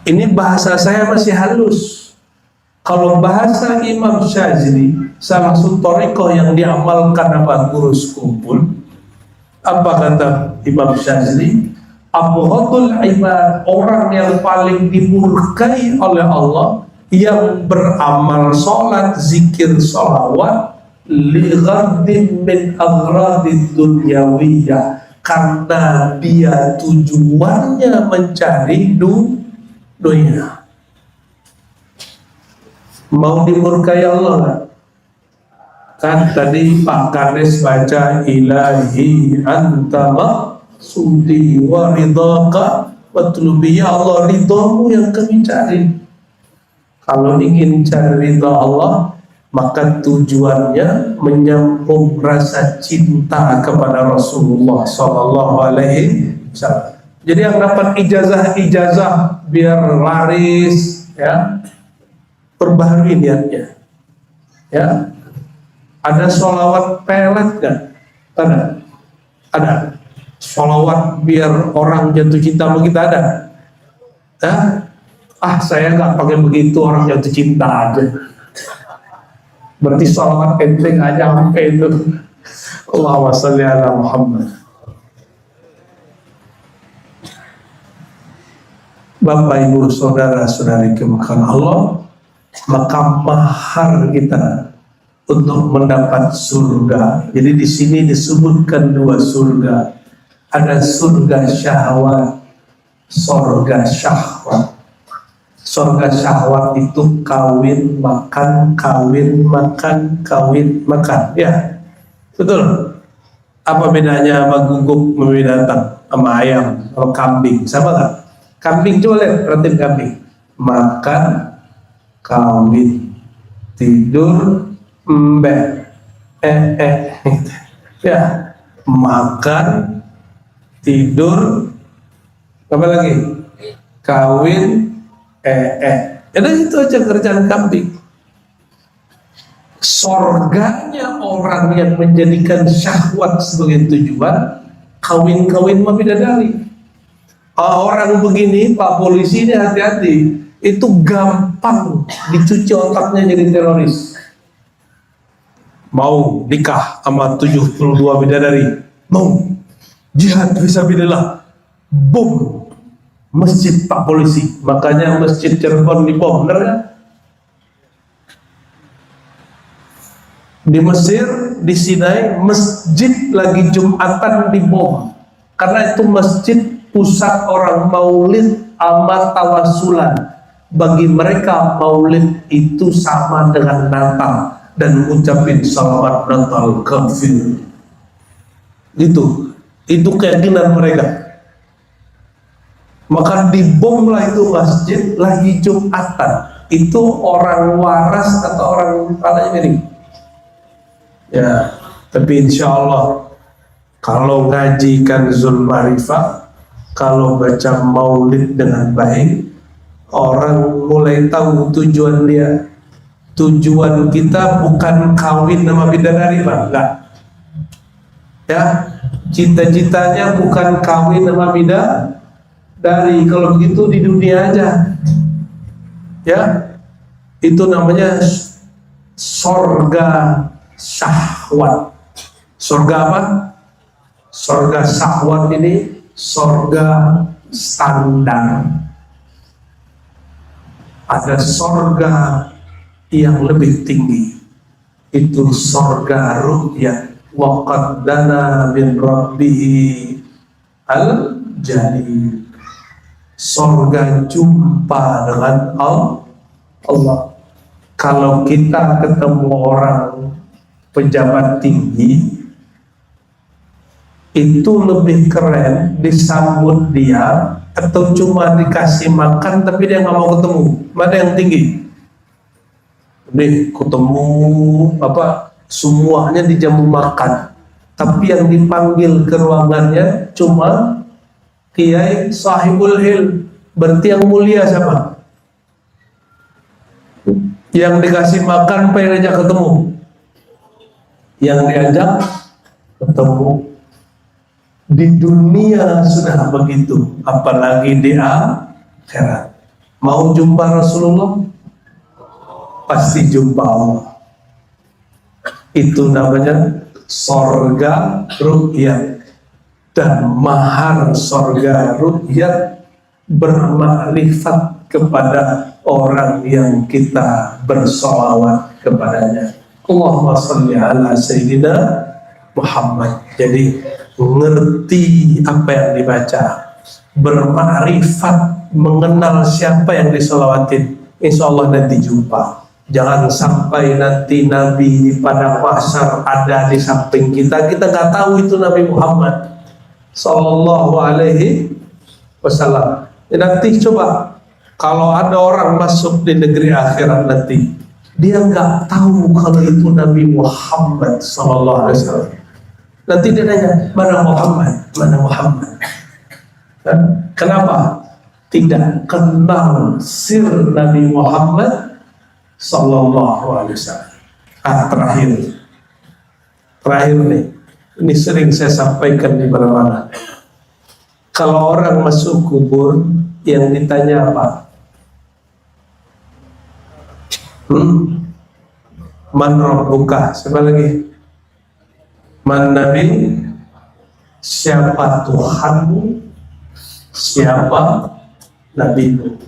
Ini bahasa saya masih halus. Kalau bahasa Imam Syazili, salah satu thariqah yang diamalkan apa guru sekumpul, apa kata Imam Syazili? Abghadul ibad, orang yang paling dimurkai oleh Allah, yang beramal sholat, zikir, sholawat, li ghardin min agradid dunyawiyah, karena dia tujuannya mencari dunia. Mau dimurkai Allah nggak? Kan tadi Pak Kades baca ilahi anta maqsudi wa ridhaka watlubi, ya Allah ridhamu yang kami cari. Kalau ingin cari ridha Allah, maka tujuannya menyambung rasa cinta kepada Rasulullah Sallallahu Alaihi Wasallam. Jadi yang dapat ijazah biar laris, ya, perbaharui niatnya. Ya, ada sholawat pelet nggak? Ada. Sholawat biar orang jatuh cinta sama kita ada? Saya nggak pakai begitu, orang jatuh cinta aja. Berarti sholawat ente nggak nyampe itu. Allahumma sholli ala Muhammad. Bapak Ibu saudara-saudari kemuliaan Allah, maka mahar kita untuk mendapat surga. Jadi di sini disebutkan dua surga. Ada surga syahwat, surga syahwat. Surga syahwat itu kawin makan, kawin makan, kawin makan. Ya, betul. Apa bedanya sama guguk binatang, sama ayam, sama kambing? Sama nggak? Kambing, coba lihat, perhatiin kambing. Makan, kawin, tidur, embe, ya, makan, tidur, apa lagi? Kawin, itu aja kerjaan kambing. Sorganya orang yang menjadikan syahwat sebagai tujuan, kawin-kawin mah bidadari. Orang begini, Pak Polisi ini hati-hati, itu gampang dicuci otaknya jadi teroris. Mau nikah sama 72 bidadari, mau jihad fisabilillah, bom masjid Pak Polisi, makanya masjid Cirebon dibom, benar kan? Di Mesir, di Sinai, masjid lagi Jumatan dibom, karena itu masjid pusat orang maulid sama tawasulan. Bagi mereka maulid itu sama dengan Natal dan ngucapin selamat Natal kafir. Itu keyakinan mereka. Maka dibomlah itu masjid lagi Jumatan. Itu orang waras atau orang palanya miring. Ya, tapi insya Allah kalau ngaji Kanzul Ma'rifah, kalau baca maulid dengan baik, orang mulai tahu tujuan dia. Tujuan kita bukan kawin sama bidadari, Pak. Enggak. Ya, cita-citanya bukan kawin sama bidadari. Kalau begitu di dunia aja. Ya, itu namanya sorga syahwat. Sorga apa? Sorga syahwat ini sorga standar. Ada sorga yang lebih tinggi, itu sorga ru'yah. Wa qad dana min rabbihi al-jalil, sorga jumpa dengan Allah. Kalau kita ketemu orang pejabat tinggi, itu lebih keren disambut dia atau cuma dikasih makan tapi dia nggak mau ketemu? Mana yang tinggi? Nih ketemu semuanya dijamu makan, tapi yang dipanggil ke ruangannya cuma kiai sahibul ilm. Berarti yang mulia siapa? Yang dikasih makan pengen diajak ketemu, yang diajak ketemu. Di dunia sudah begitu, apalagi di akhirat. Mau jumpa Rasulullah, pasti jumpa Allah. Itu namanya sorga ru'yat. Dan mahar sorga ru'yat bermakrifat kepada orang yang kita bersolawat kepadanya. Allahumma salli ala Sayyidina Muhammad. Jadi ngerti apa yang dibaca, bermakrifat, mengenal siapa yang disolawatin, insya Allah nanti jumpa. Jangan sampai nanti Nabi di padang mahsyar ada di samping kita nggak tahu itu Nabi Muhammad Sallallahu Alaihi Wasallam. Nanti coba kalau ada orang masuk di negeri akhirat nanti, dia nggak tahu kalau itu Nabi Muhammad Sallallahu Alaihi Wasallam. Nanti dia nanya, mana Muhammad? Mana Muhammad? Kenapa? Tidak kenal sir Nabi Muhammad Sallallahu Alaihi Wasallam. Terakhir nih, ini sering saya sampaikan di mana-mana. Kalau orang masuk kubur, yang ditanya apa? Man rabbuka? Siapa lagi? Man nabi? Siapa Tuhanmu? Siapa nabimu?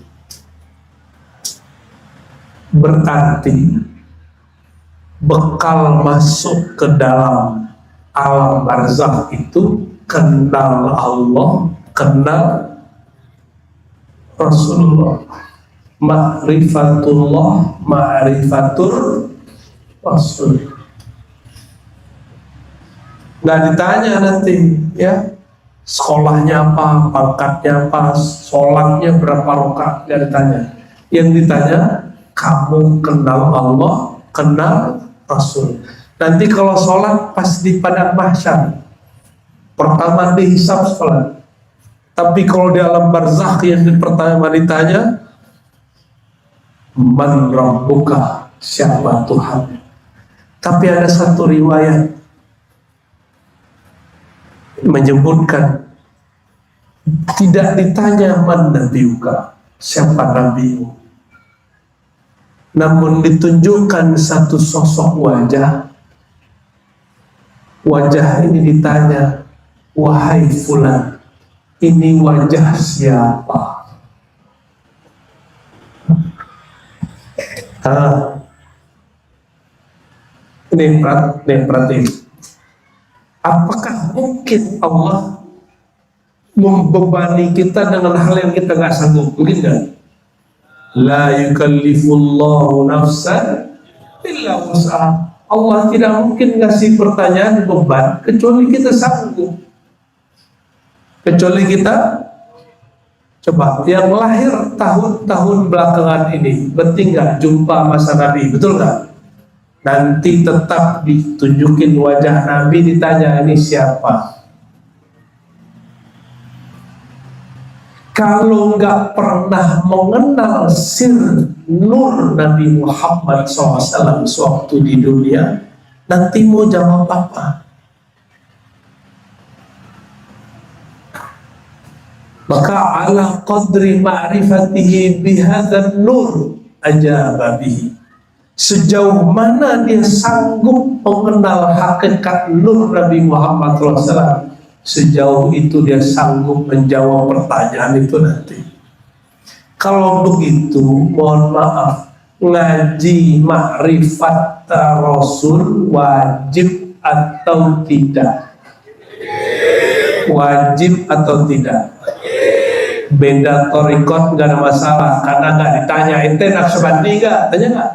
Berarti bekal masuk ke dalam alam barzakh itu kenal Allah, kenal Rasulullah. Ma'rifatullah, ma'rifatur Rasul. Nggak ditanya nanti, ya sekolahnya apa, pangkatnya apa, sholatnya berapa rakaat, nggak ditanya. Yang ditanya, kamu kenal Allah, kenal Rasul. Nanti kalau sholat pas di padang mahsyar, pertama dihisab sholat. Tapi kalau di alam barzakh yang pertama ditanya, man rabbuka, siapa Tuhan. Tapi ada satu riwayat menyebutkan tidak ditanya man nabiuka, siapa nabimu, namun ditunjukkan satu sosok wajah. Wajah ini ditanya, wahai fulan, ini wajah siapa? Ini berarti, apakah mungkin Allah membebani kita dengan hal yang kita nggak sanggup? Mungkin nggak? La yukallifullahu nafsan illa wus'aha. Allah tidak mungkin ngasih pertanyaan beban kecuali kita sanggup. Kecuali kita, coba yang lahir tahun-tahun belakangan ini, berarti nggak jumpa masa Nabi, betul nggak? Nanti tetap ditunjukin wajah Nabi, ditanya ini siapa. Kalau nggak pernah mengenal sir nur Nabi Muhammad SAW sewaktu di dunia, nanti mau jawab apa? Maka ala qadri ma'rifatihi bihadzal nur ajaba bihi. Sejauh mana dia sanggup mengenal hakikat nur Nabi Muhammad SAW, sejauh itu dia sanggup menjawab pertanyaan itu nanti. Kalau begitu, mohon maaf, ngaji makrifat Rasul wajib atau tidak? Wajib atau tidak? Beda torikot nggak ada masalah, karena nggak ditanya ente Naqsyabandi nggak, tanya nggak?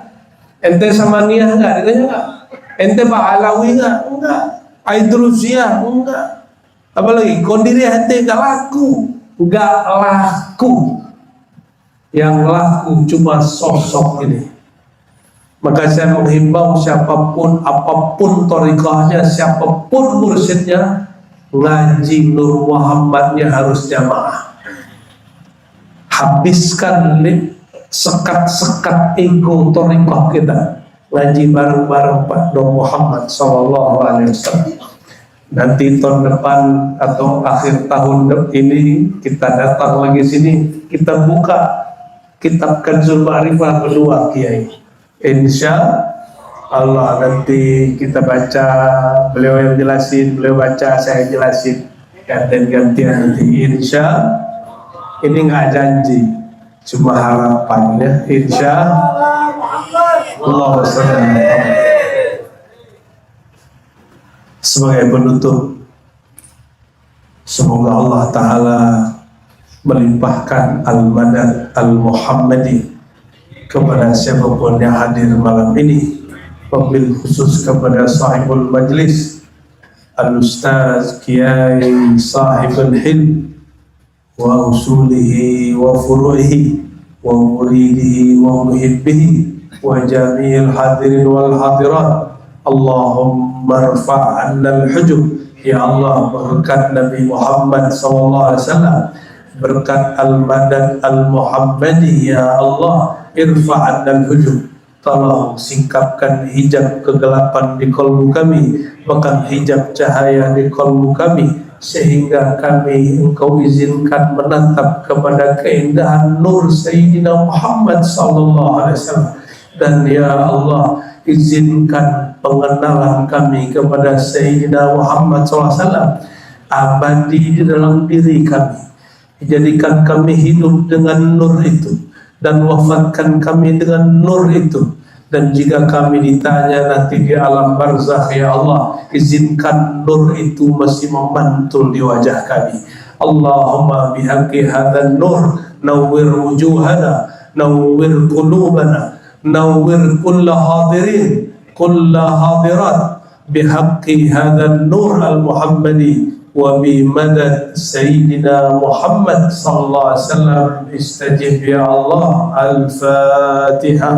Ente Samaniyah nggak, ditanya nggak? Ente Ba'alawi nggak? Enggak. Aidrusiyah enggak. Apalagi Qadiriyah ente nggak laku, nggak laku. Yang laku cuma sosok ini. Maka saya menghimbau siapapun, apapun torikahnya, siapapun mursyidnya, ngaji Nur Muhammadnya harus jamaah. Habiskan sekat-sekat ego torikoh kita, ngaji bareng-bareng Pak Nur Muhammad SAW. Nanti tahun depan atau akhir tahun ini kita datang lagi sini, kita buka kitab Kanzul Ma'rifah kedua Kiai. Insya Allah nanti kita baca, beliau yang jelasin, beliau baca, saya jelasin, gantian nanti. Insya ini nggak janji, cuma harapannya. Insya Allah. Sebagai penutup, semoga Allah Ta'ala melimpahkan al-madad al-Muhammadi kepada siapapun yang hadir malam ini, wabil khusus kepada sahibul majlis al-Ustaz Kiai sahibul hilm wa usulihi wa furu'ihi wa muridihi wa muhibbihi wa jami'il hadirin wal hadirat. Allahumma rfa' anna al-hujub. Ya Allah, berkat Nabi Muhammad SAW, berkat al-madad al-Muhammadi, ya Allah, irfa' anna al-hujub. Tolong singkapkan hijab kegelapan di kalbu kami, bahkan hijab cahaya di kalbu kami, sehingga kami Engkau izinkan menatap kepada keindahan nur Sayyidina Muhammad SAW. Dan ya Allah, izinkan pengenalan kami kepada Sayyidina Muhammad SAW abadi di dalam diri kami. Jadikan kami hidup dengan nur itu, dan wafatkan kami dengan nur itu. Dan jika kami ditanya nanti di alam barzakh, ya Allah, izinkan nur itu masih memantul di wajah kami. Allahumma bihaqqi hadzal nur nawwir wujuhana, nawwir qulubana, nawwir kulla hadirin, kulla hadirat, bihaqqi hadzal nur al-Muhammadi وبمدد سيدنا محمد صلى الله عليه وسلم استجب يا الله. الفاتحة.